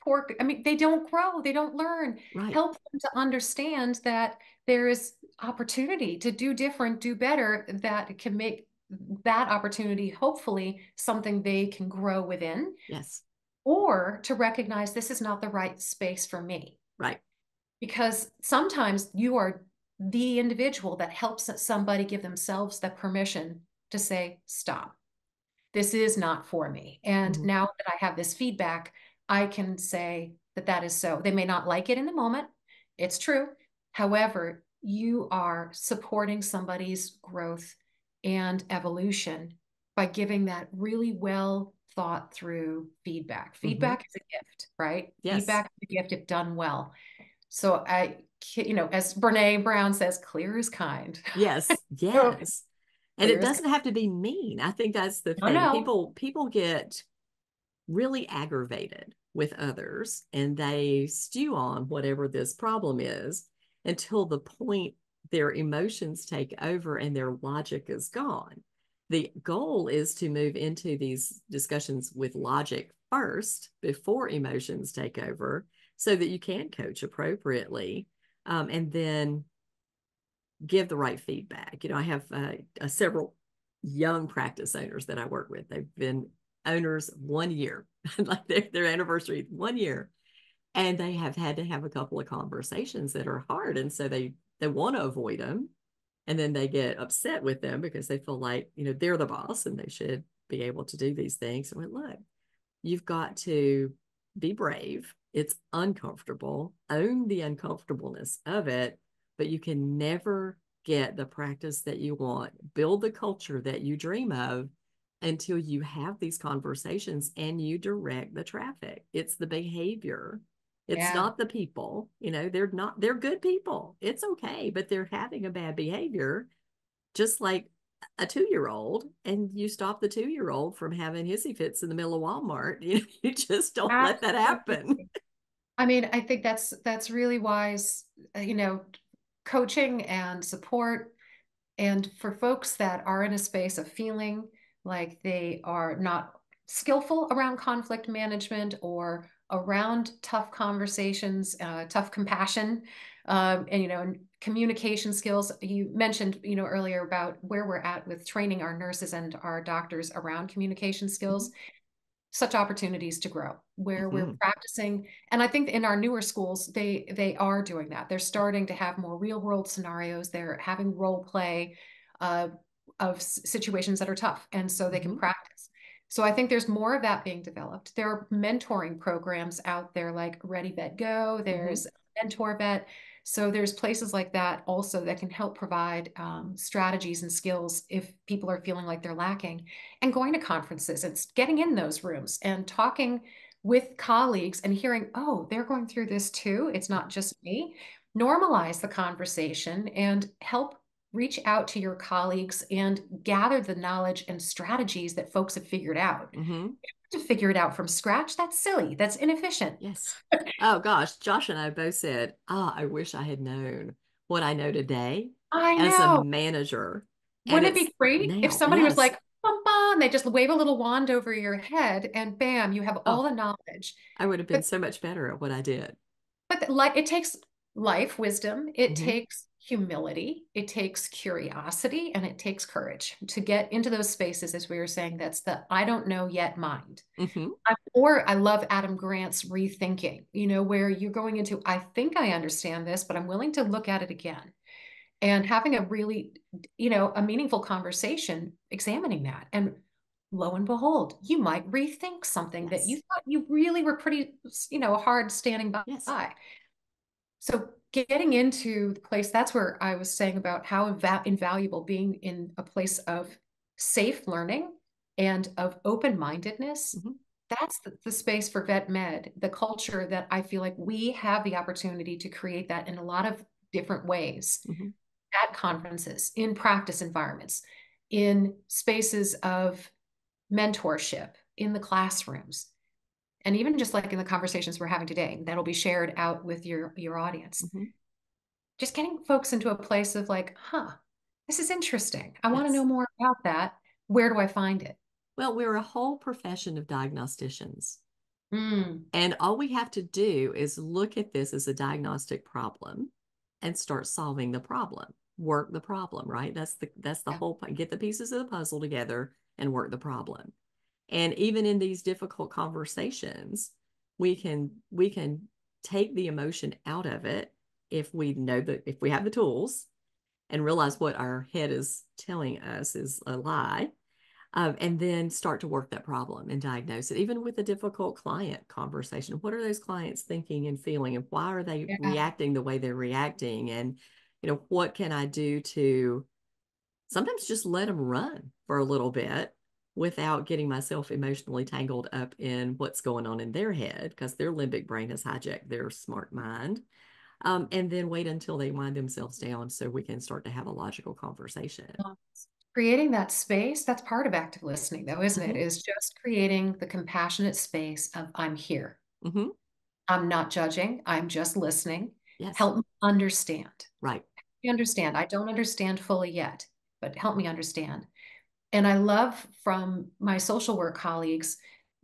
poor. I mean, they don't grow, they don't learn. Right. Help them to understand that there is opportunity to do different, do better, that can make that opportunity hopefully something they can grow within, Yes. or to recognize this is not the right space for me. Right. Because sometimes you are the individual that helps somebody give themselves the permission to say, stop, this is not for me. And Mhm. now that I have this feedback, I can say that that is so. They may not like it in the moment. It's true. However, you are supporting somebody's growth and evolution by giving that really well thought through feedback. Mhm. Feedback is a gift, right? Yes. Feedback is a gift if done well. So as Brene Brown says, clear is kind. Yes. So Yes. And it clear is kind. doesn't have to be mean. I think that's the No, thing. no. People get really aggravated with others and they stew on whatever this problem is until the point their emotions take over and their logic is gone. The goal is to move into these discussions with logic first before emotions take over so that you can coach appropriately, and then give the right feedback. I have several young practice owners that I work with. They've been owners 1 year, like their anniversary 1 year, and they have had to have a couple of conversations that are hard, and so they want to avoid them, and then they get upset with them because they feel like they're the boss and they should be able to do these things. And look, you've got to be brave. It's uncomfortable. Own the uncomfortableness of it, but you can never get the practice that you want, build the culture that you dream of until you have these conversations and you direct the traffic. It's the behavior. It's Yeah. not the people. They're good people. It's okay, but they're having a bad behavior, just like a 2-year-old, and you stop the 2-year-old from having hissy fits in the middle of Walmart. You just don't let that happen. Absolutely. I mean, I think that's really wise, you know, coaching and support. And for folks that are in a space of feeling like they are not skillful around conflict management or around tough conversations, tough compassion, and and communication skills. You mentioned, earlier about where we're at with training our nurses and our doctors around communication Mhm. skills. Such opportunities to grow where we're Mhm. practicing. And I think in our newer schools they are doing that. They're starting to have more real world scenarios. They're having role play uh, of situations that are tough, and so they can Mhm. practice. So I think there's more of that being developed. There are mentoring programs out there like Ready Vet Go. Mhm. There's Mentor Vet. So there's places like that also that can help provide strategies and skills if people are feeling like they're lacking, and going to conferences and getting in those rooms and talking with colleagues and hearing, oh, they're going through this too. It's not just me. Normalize the conversation and help reach out to your colleagues and gather the knowledge and strategies that folks have figured out. Mhm. To figure it out from scratch, that's silly. That's inefficient. Yes. Oh gosh, Josh and I both said, "Ah, I wish I had known what I know today I as a know. manager." And Wouldn't it it's be great if now, somebody was yes. like, bum, bum, and they just wave a little wand over your head and bam, you have all Oh, the knowledge. I would have been But so much better at what I did. like it takes life wisdom, it Hmm. takes humility, it takes curiosity, and it takes courage to get into those spaces, as we were saying, that's the I don't know yet mind. Hmm. Or I love Adam Grant's rethinking, where you're going into, I think I understand this, but I'm willing to look at it again. And having a really, a meaningful conversation, examining that. And lo and behold, you might rethink something that you Yes. thought you really were pretty, hard standing Yes. by. So getting into the place, that's where I was saying about how invaluable being in a place of safe learning and of open-mindedness. Hmm. That's the space for vet med, the culture that I feel like we have the opportunity to create that in a lot of different ways Hmm. at conferences, in practice environments, in spaces of mentorship, in the classrooms, and even just like in the conversations we're having today, that'll be shared out with your audience. Hmm. Just getting folks into a place of like, huh, this is interesting. I want to know Yes. more about that. Where do I find it? Well, we're a whole profession of diagnosticians. Mm, And all we have to do is look at this as a diagnostic problem and start solving the problem. Work the problem, right? That's the yeah. whole point. Get the pieces of the puzzle together and work the problem. And even in these difficult conversations, we can take the emotion out of it if we know that if we have the tools and realize what our head is telling us is a lie, and then start to work that problem and diagnose it. Even with a difficult client conversation, what are those clients thinking and feeling, and why are they Yeah. reacting the way they're reacting? And what can I do to sometimes just let them run for a little bit without getting myself emotionally tangled up in what's going on in their head because their limbic brain has hijacked their smart mind. And then wait until they wind themselves down so we can start to have a logical conversation. Creating that space, that's part of active listening, though, isn't it? Hmm. Is just creating the compassionate space of I'm here. Hmm. I'm not judging. I'm just listening. Yes. Help me understand. Right. You understand. I don't understand fully yet, but help me understand. And I love from my social work colleagues,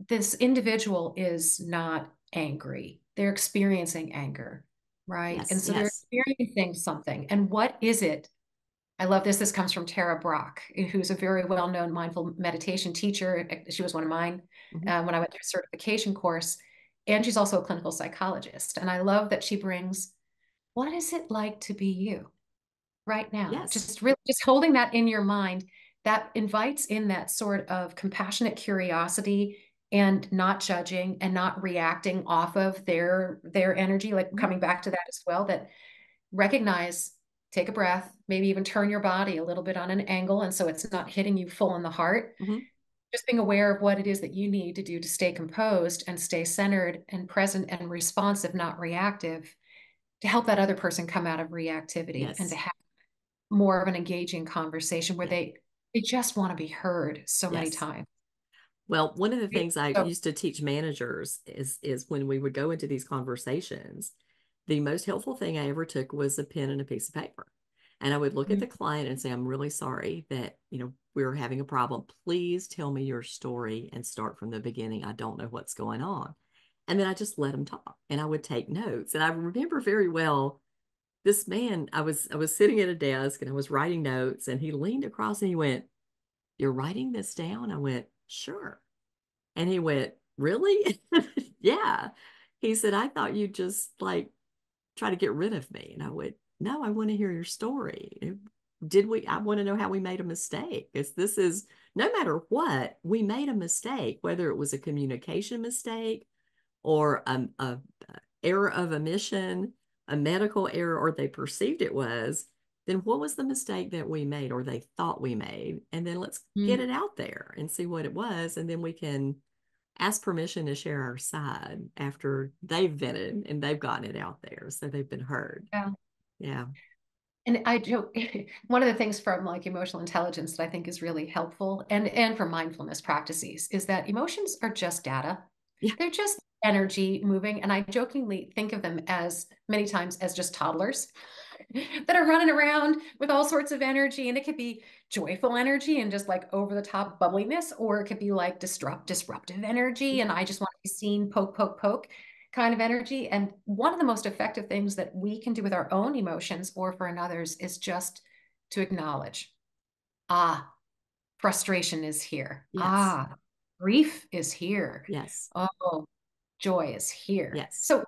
this individual is not angry. They're experiencing anger, right? And Yes. so they're Yes. experiencing something. And what is it? I love this. This comes from Tara Brock, who's a very well-known mindful meditation teacher. She was one of mine Hmm. when I went through a certification course. And she's also a clinical psychologist. And I love that she brings, what is it like to be you right now? Yes. Just really just holding that in your mind, that invites in that sort of compassionate curiosity and not judging and not reacting off of their energy, like Hmm. coming back to that as well, that recognize, take a breath, maybe even turn your body a little bit on an angle. And so it's not hitting you full in the heart. Hmm. Just being aware of what it is that you need to do to stay composed and stay centered and present and responsive, not reactive, to help that other person come out of reactivity and to Yes. have more of an engaging conversation where Yeah. they just want to be heard so many Yes. times. Well, one of the Right? things I So, used to teach managers is when we would go into these conversations, the most helpful thing I ever took was a pen and a piece of paper. And I would look at mm, the client and say, I'm really sorry that, we're having a problem. Please tell me your story and start from the beginning. I don't know what's going on. And then I just let them talk and I would take notes. And I remember very well this man, I was sitting at a desk and I was writing notes and he leaned across and he went, "You're writing this down?" I went, "Sure." And he went, "Really?" Yeah. He said, "I thought you'd just like try to get rid of me." And I went, "No, I want to hear your story. I want to know how we made a mistake. This is no matter what, we made a mistake, whether it was a communication mistake or a error of omission, a medical error, or they perceived it was, then what was the mistake that we made or they thought we made? And then let's get mm, it out there and see what it was. And then we can ask permission to share our side after they've vented and they've gotten it out there. So they've been heard. yeah. Yeah. And I joke, one of the things from like emotional intelligence that I think is really helpful and from mindfulness practices is that emotions are just data. Yeah. They're just energy moving. And I jokingly think of them as many times as just toddlers that are running around with all sorts of energy. And it could be joyful energy and just like over the top bubbliness, or it could be like disruptive energy. And I just want to be seen, poke, poke, poke kind of energy. And one of the most effective things that we can do with our own emotions or for another's is just to acknowledge, ah, frustration is here. Yes. Ah, grief is here. Yes. Oh, joy is here. Yes. So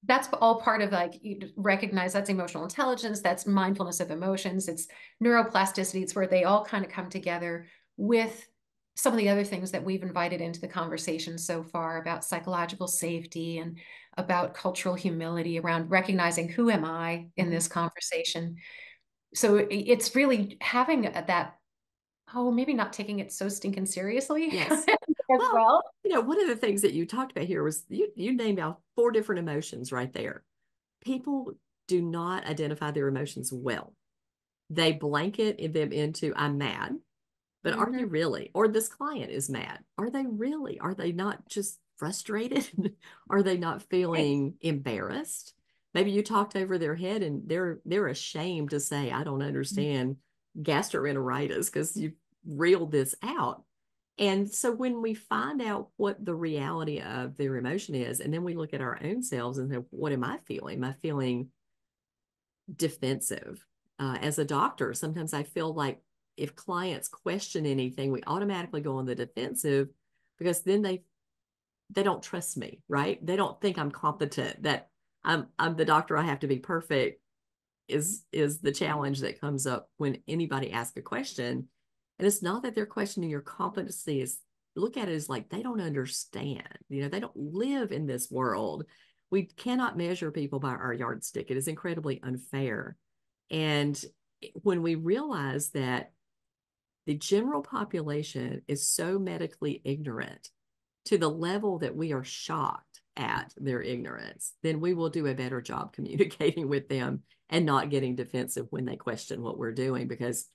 that's all part of like you recognize that's emotional intelligence, that's mindfulness of emotions, it's neuroplasticity. It's where they all kind of come together with some of the other things that we've invited into the conversation so far about psychological safety and about cultural humility around recognizing who am I in Mhm. this conversation. So it's really having that, oh, maybe not taking it so stinking seriously Yes. as Well, well. one of the things that you talked about here was you named out four different emotions right there. People do not identify their emotions well. They blanket them into I'm mad, but are you Mhm. really? Or this client is mad. Are they really? Are they not just frustrated? Are they not Right. feeling embarrassed? Maybe you talked over their head and they're ashamed to say, I don't understand gastroenteritis because you reeled this out. And so when we find out what the reality of their emotion is, and then we look at our own selves and say, what am I feeling? Am I feeling defensive? As a doctor, sometimes I feel like if clients question anything, we automatically go on the defensive because then they don't trust me, right? They don't think I'm competent, that I'm the doctor, I have to be perfect is the challenge that comes up when anybody asks a question. And it's not that they're questioning your competency, is look at it as like they don't understand. They don't live in this world. We cannot measure people by our yardstick. It is incredibly unfair. And when we realize that the general population is so medically ignorant to the level that we are shocked at their ignorance, then we will do a better job communicating with them and not getting defensive when they question what we're doing. Because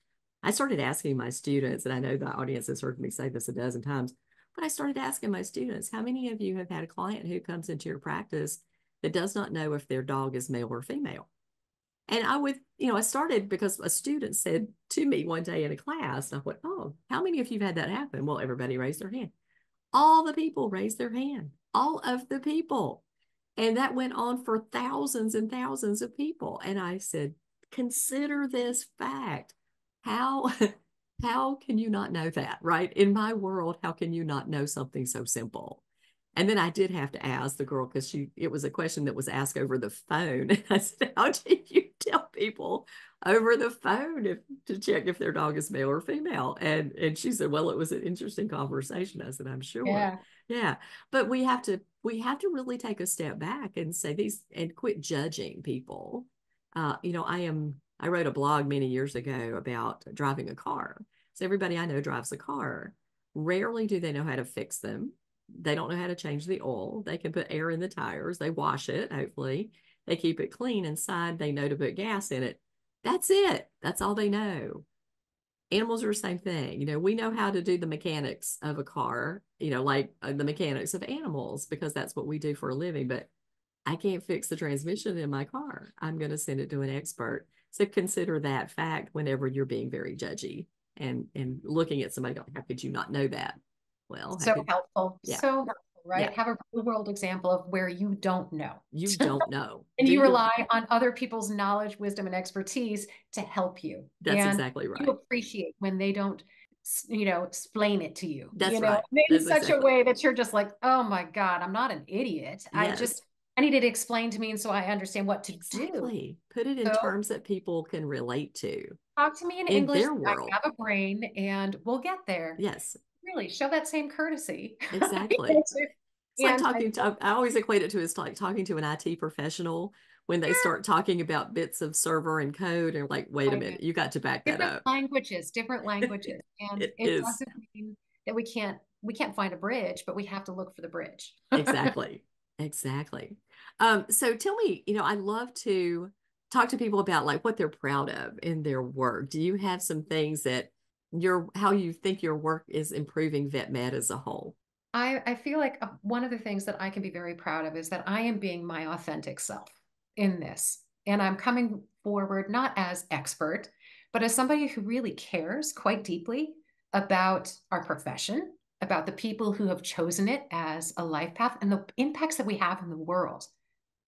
I started asking my students, and I know the audience has heard me say this a dozen times, but I started asking my students, how many of you have had a client who comes into your practice that does not know if their dog is male or female? And I started because a student said to me one day in a class, and I went, "Oh, how many of you have had that happen?" Well, everybody raised their hand. All the people raised their hand, all of the people. And that went on for thousands and thousands of people. And I said, consider this fact. How, how can you not know that, right? In my world, how can you not know something so simple? And then I did have to ask the girl because it was a question that was asked over the phone. And I said, how do you tell people over the phone to check if their dog is male or female? And she said, well, it was an interesting conversation. I said, I'm sure. Yeah. Yeah. But we have to really take a step back and say these and quit judging people. I wrote a blog many years ago about driving a car. So everybody I know drives a car. Rarely do they know how to fix them. They don't know how to change the oil. They can put air in the tires. They wash it, hopefully. They keep it clean inside. They know to put gas in it. That's it. That's all they know. animals are the same thing. We know how to do the mechanics of a car, like the mechanics of animals, because that's what we do for a living. But I can't fix the transmission in my car. I'm going to send it to an expert. So consider that fact whenever you're being very judgy and looking at somebody going, how could you not know that? Well, how So could, helpful, yeah, so helpful, yeah, right? Have a real world example of where you don't know. you don't know. And Do you your, rely on other people's knowledge, wisdom, and expertise to help you. that's And exactly you right. appreciate when they don't, explain it to you, That's right. in That's such a exactly, way that you're just like, oh my God, I'm not an idiot. yes, I need it explained to me. And so I understand what to do. exactly. Put it in So terms that people can relate to talk to me in in English. their I world. have a brain and we'll get there. Yes, Really show that same courtesy. exactly. It's like And talking to, I always equate it to as like talking to an IT professional when they start talking about bits of server and code and like, wait a I know. minute, you got to back that up. Different languages. And It it is doesn't mean that we can't find a bridge, but we have to look for the bridge. exactly, exactly. So tell me, I love to talk to people about like what they're proud of in their work. Do you have some things that how you think your work is improving vet med as a whole? I feel like one of the things that I can be very proud of is that I am being my authentic self in this. And I'm coming forward not as expert, but as somebody who really cares quite deeply about our profession, about the people who have chosen it as a life path, and the impacts that we have in the world.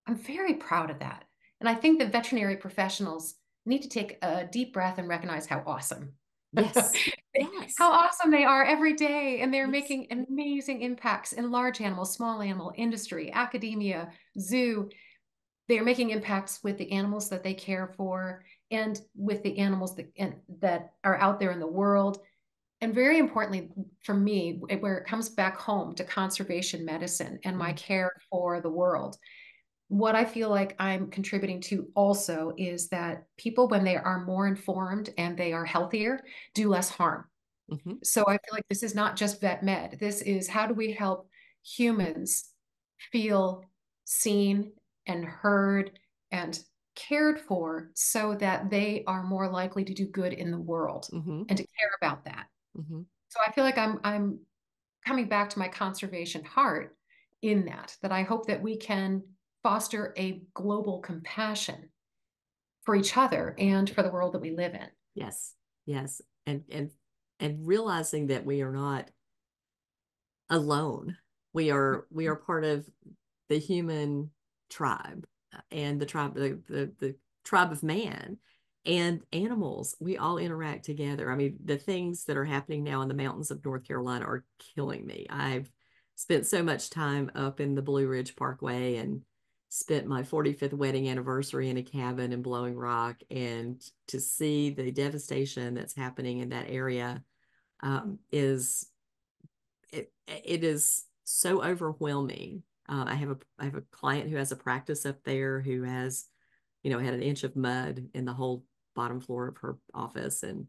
I'm very proud of that. And I think that veterinary professionals need to take a deep breath and recognize how awesome, Yes, how yes, awesome they are every day. And they're yes. making amazing impacts in large animal, small animal, industry, academia, zoo. They are making impacts with the animals that they care for and with the animals that are out there in the world. And very importantly, for me, where it comes back home to conservation medicine and my Mm, care for the world, what I feel like I'm contributing to also is that people, when they are more informed and they are healthier, do less harm. mhm, So I feel like this is not just vet med. This is how do we help humans feel seen and heard and cared for so that they are more likely to do good in the world mhm, and to care about that. mhm. So I feel like I'm coming back to my conservation heart in that I hope that we can foster a global compassion for each other and for the world that we live in. Yes, yes. And realizing that we are not alone. We are part of the human tribe and the tribe of man and animals. We all interact together. I mean, the things that are happening now in the mountains of North Carolina are killing me. I've spent so much time up in the Blue Ridge Parkway and spent my 45th wedding anniversary in a cabin in Blowing Rock, and to see the devastation that's happening in that area is it is so overwhelming. I have a client who has a practice up there who has, had an inch of mud in the whole bottom floor of her office, and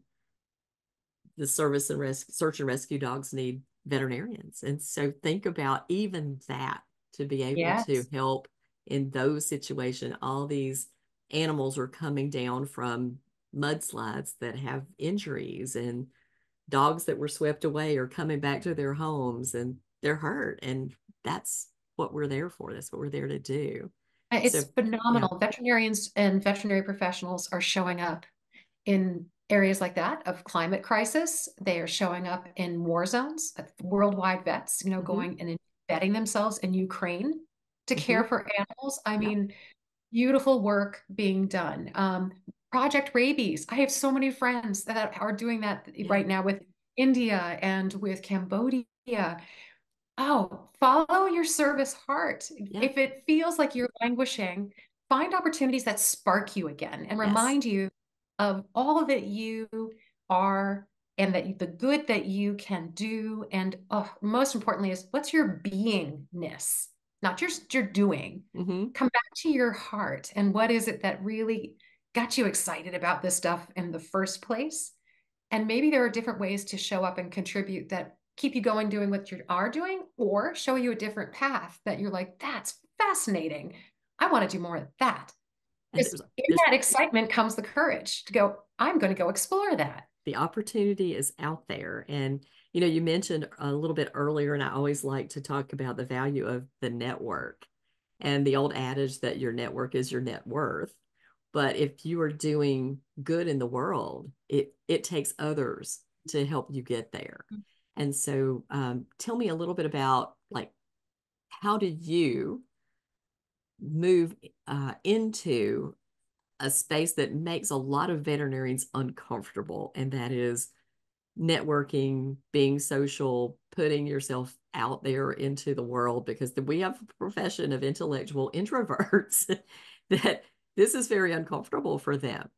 the service and search and rescue dogs need veterinarians. And so think about even that, to be able to Yes. help in those situations. All these animals are coming down from mudslides that have injuries, and dogs that were swept away are coming back to their homes and they're hurt. And that's what we're there for. That's what we're there to do. It's So, yeah. phenomenal. Veterinarians and veterinary professionals are showing up in areas like that of climate crisis. They are showing up in war zones, worldwide vets, Hmm. going and embedding themselves in Ukraine to care Hmm. for animals. I Yep. mean, beautiful work being done. Project Rabies. I have so many friends that are doing that Yeah. right now with India and with Cambodia. Oh, follow your service heart. Yeah. If it feels like you're languishing, find opportunities that spark you again and Yes. remind you of all that you are and the good that you can do. And most importantly is what's your beingness, not just your doing. Hmm. Come back to your heart and what is it that really got you excited about this stuff in the first place? And maybe there are different ways to show up and contribute that keep you going doing what you are doing, or show you a different path that you're like, that's fascinating. I want to do more of that. And Because there's in there's that excitement comes the courage to go, I'm going to go explore that. The opportunity is out there. And, you mentioned a little bit earlier, and I always like to talk about the value of the network and the old adage that your network is your net worth. But if you are doing good in the world, it takes others to help you get there. And so, tell me a little bit about like how did you move into a space that makes a lot of veterinarians uncomfortable, and that is networking, being social, putting yourself out there into the world, because we have a profession of intellectual introverts that this is very uncomfortable for them.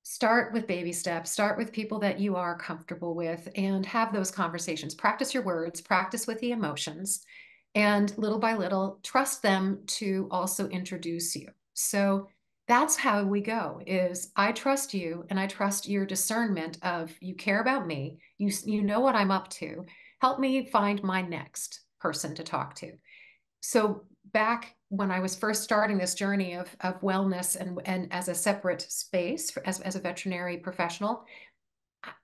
Start with baby steps, start with people that you are comfortable with and have those conversations. Practice your words, practice with the emotions, and little by little, trust them to also introduce you. So that's how we go is I trust you and I trust your discernment of you care about me. You know what I'm up to. Help me find my next person to talk to. So back when I was first starting this journey of wellness and as a separate space as a veterinary professional,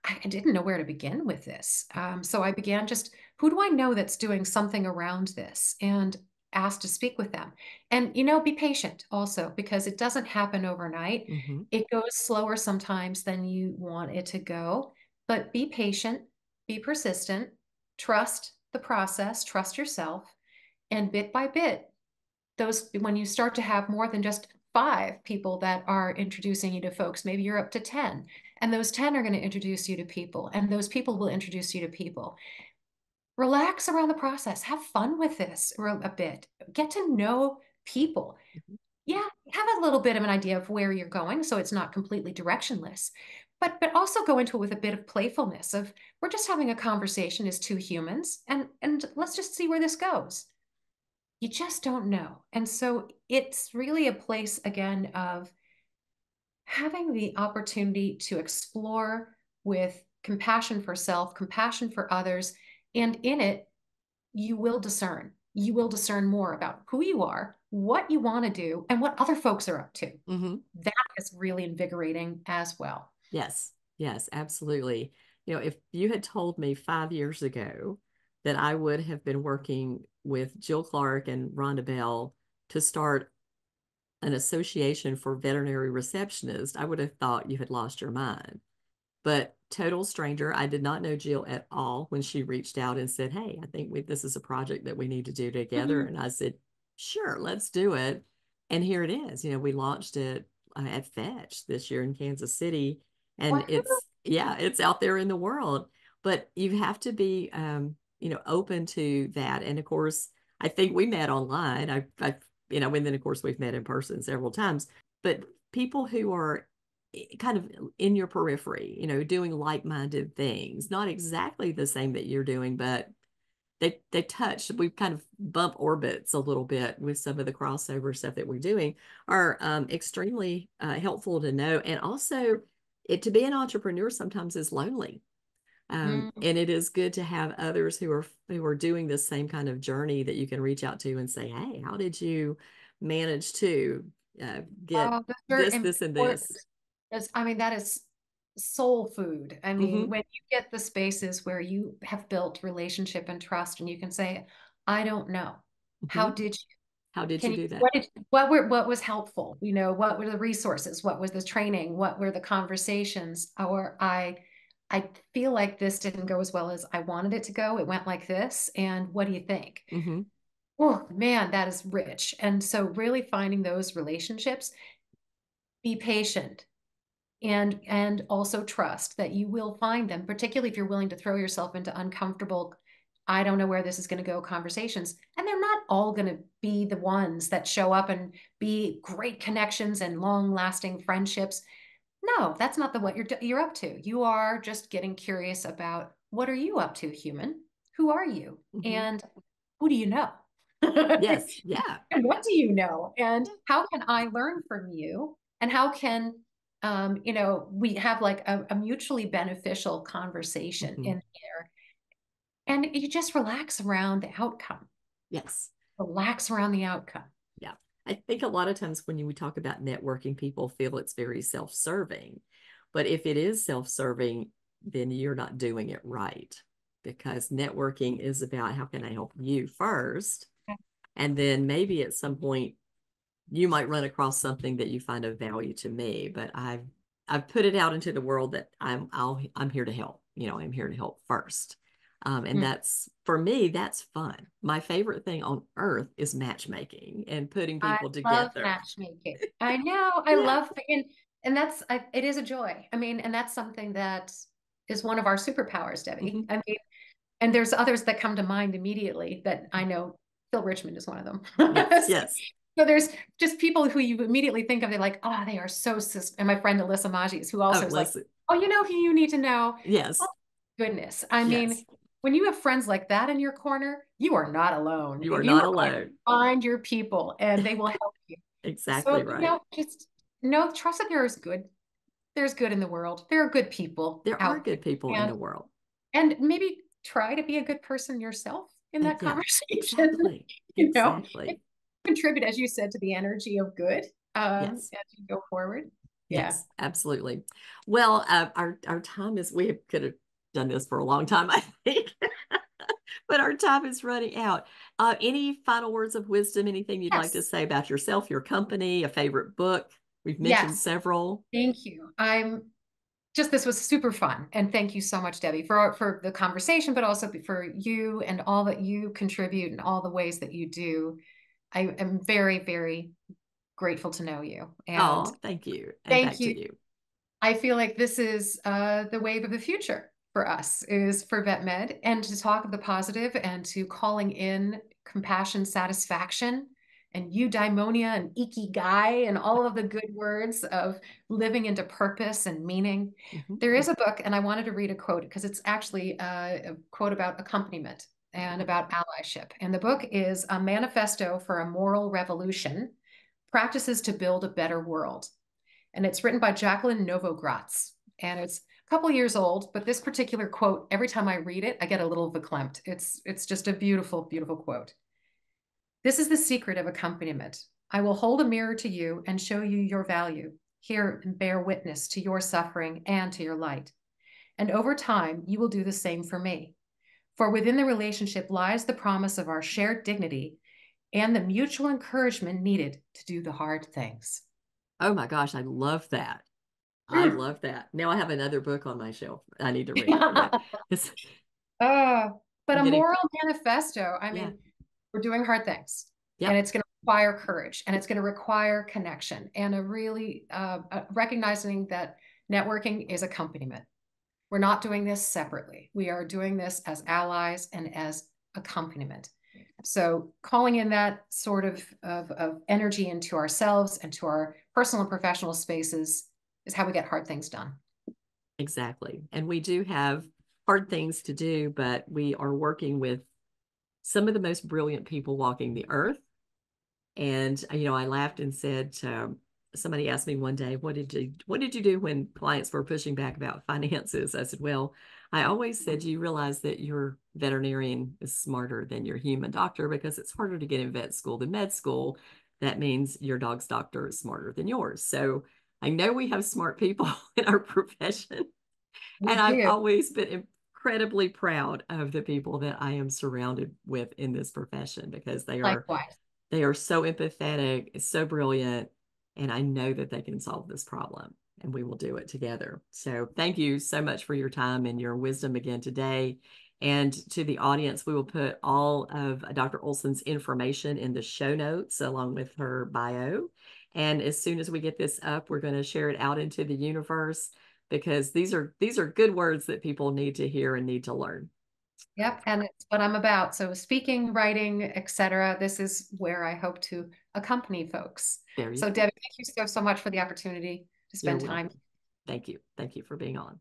I didn't know where to begin with this. So I began just, who do I know that's doing something around this? And asked to speak with them. And, be patient also, because it doesn't happen overnight. Mm-hmm. It goes slower sometimes than you want it to go, but be patient, be persistent, trust the process, trust yourself. And bit by bit, those when you start to have more than just 5 people that are introducing you to folks, maybe you're up to 10, and those 10 are going to introduce you to people, and those people will introduce you to people. Relax around the process, have fun with this a bit, get to know people. Yeah, have a little bit of an idea of where you're going so it's not completely directionless. But also go into it with a bit of playfulness of we're just having a conversation as two humans and let's just see where this goes. You just don't know. And so it's really a place again of having the opportunity to explore with compassion for self, compassion for others. And in it, you will discern. You will discern more about who you are, what you want to do, and what other folks are up to. Mm-hmm. That is really invigorating as well. Yes, yes, absolutely. If you had told me 5 years ago that I would have been working with Jill Clark and Rhonda Bell to start an association for veterinary receptionists, I would have thought you had lost your mind. But total stranger, I did not know Jill at all when she reached out and said, "Hey, I think this is a project that we need to do together." Mhm. And I said, "Sure, let's do it." And here it is. We launched it at Fetch this year in Kansas City, and Woohoo. yeah, it's out there in the world. But you have to be, open to that. And of course, I think we met online. And then of course we've met in person several times. But people who are kind of in your periphery, doing like-minded things, not exactly the same that you're doing, but they touch. We kind of bump orbits a little bit with some of the crossover stuff that we're doing are extremely helpful to know. And also, to be an entrepreneur sometimes is lonely. Mm. And it is good to have others who are doing this same kind of journey that you can reach out to and say, "Hey, how did you manage to get Oh, those are this, and important. this?" I mean, that is soul food. I mean, Hmm. when you get the spaces where you have built relationship and trust, and you can say, "I don't know. How Hmm. did you? How did Can you you? do that? What was helpful? What were the resources? What was the training? What were the conversations? Or I feel like this didn't go as well as I wanted it to go. It went like this, and what do you think?" Hmm. Oh man, that is rich. And so, really finding those relationships, be patient and also trust that you will find them, particularly if you're willing to throw yourself into uncomfortable, I don't know where this is going to go conversations. And they're not all going to be the ones that show up and be great connections and long lasting friendships. No, that's not what you're up to. You are just getting curious about what are you up to, human? Who are you? Hmm. And who do you know? Yes. Yeah. And what do you know? And how can I learn from you? And how can we have like a mutually beneficial conversation Hmm. in here? And you just relax around the outcome. Yes. Relax around the outcome. Yeah. I think a lot of times when we talk about networking, people feel it's very self-serving. But if it is self-serving, then you're not doing it right, because networking is about how can I help you first, and then maybe at some point you might run across something that you find of value to me, but I've put it out into the world that I'm here to help. I'm here to help first. And Mm. that's, for me, that's fun. My favorite thing on earth is matchmaking and putting I people love together. matchmaking. I know. I Yeah. love and it is a joy. I mean, and that's something that is one of our superpowers, Debbie. Mhm. I mean, and there's others that come to mind immediately that I know. Phil Richmond is one of them. Yes, yes. So there's just people who you immediately think of. They're like, oh, they are so and my friend Alyssa Magis, who Oh, also is like, listen. oh, you know who you need to know. Oh, Yes, goodness. I yes. mean, when you have friends like that in your corner, you are not alone. You are You not are going to alone. find your people and they will help you. Exactly So, right. just know, trust that there is good. There's good in the world. There are good people There are out good people there. in the world. And maybe try to be a good person yourself in that Yeah, conversation. exactly. You know, Exactly. contribute, as you said, to the energy of good Yes. as you go forward. Yeah. Yes, absolutely. Well, our time is, we could have done this for a long time, I think, but our time is running out. Any final words of wisdom, anything you'd like to Yes. say about yourself, your company, a favorite book? We've mentioned Yes. several. Thank you. This was super fun. And thank you so much, Debbie, for the conversation, but also for you and all that you contribute and all the ways that you do. I am very, very grateful to know you. And Oh, thank you. And thank back you. to you. I feel like this is the wave of the future for us is for vet med and to talk of the positive and to calling in compassion, satisfaction, and eudaimonia and ikigai and all of the good words of living into purpose and meaning. Mhm. There is a book, and I wanted to read a quote because it's actually a quote about accompaniment and about allyship. And the book is A Manifesto for a Moral Revolution: Practices to Build a Better World, and it's written by Jacqueline Novogratz. And it's a couple years old, but this particular quote, every time I read it, I get a little verklempt. It's just a beautiful, beautiful quote. This is the secret of accompaniment. I will hold a mirror to you and show you your value. Hear and bear witness to your suffering and to your light. And over time, you will do the same for me. For within the relationship lies the promise of our shared dignity and the mutual encouragement needed to do the hard things. Oh my gosh, I love that. I love that. Now I have another book on my shelf I need to read, but it's, Uh, but I'm a getting, moral manifesto, I yeah, mean, we're doing hard things and yep, it's going to require courage and it's going to require connection and a really recognizing that networking is accompaniment. We're not doing this separately. We are doing this as allies and as accompaniment. So calling in that sort of energy into ourselves and to our personal and professional spaces is how we get hard things done. exactly. And we do have hard things to do, but we are working with some of the most brilliant people walking the earth. And I laughed and said, somebody asked me one day, what did you do when clients were pushing back about finances? I said, well, I always said, you realize that your veterinarian is smarter than your human doctor because it's harder to get in vet school than med school. That means your dog's doctor is smarter than yours. So I know we have smart people in our profession, We and I've do. always been incredibly proud of the people that I am surrounded with in this profession, because Likewise. they are so empathetic, so brilliant, and I know that they can solve this problem, and we will do it together. So thank you so much for your time and your wisdom again today. And to the audience, we will put all of Dr. Olson's information in the show notes along with her bio. And as soon as we get this up, we're going to share it out into the universe, because these are good words that people need to hear and need to learn. Yep, and it's what I'm about. So speaking, writing, etc. This is where I hope to accompany folks. There you So go. Debbie, thank you so much for the opportunity to You're spend time. welcome. Thank you. Thank you for being on.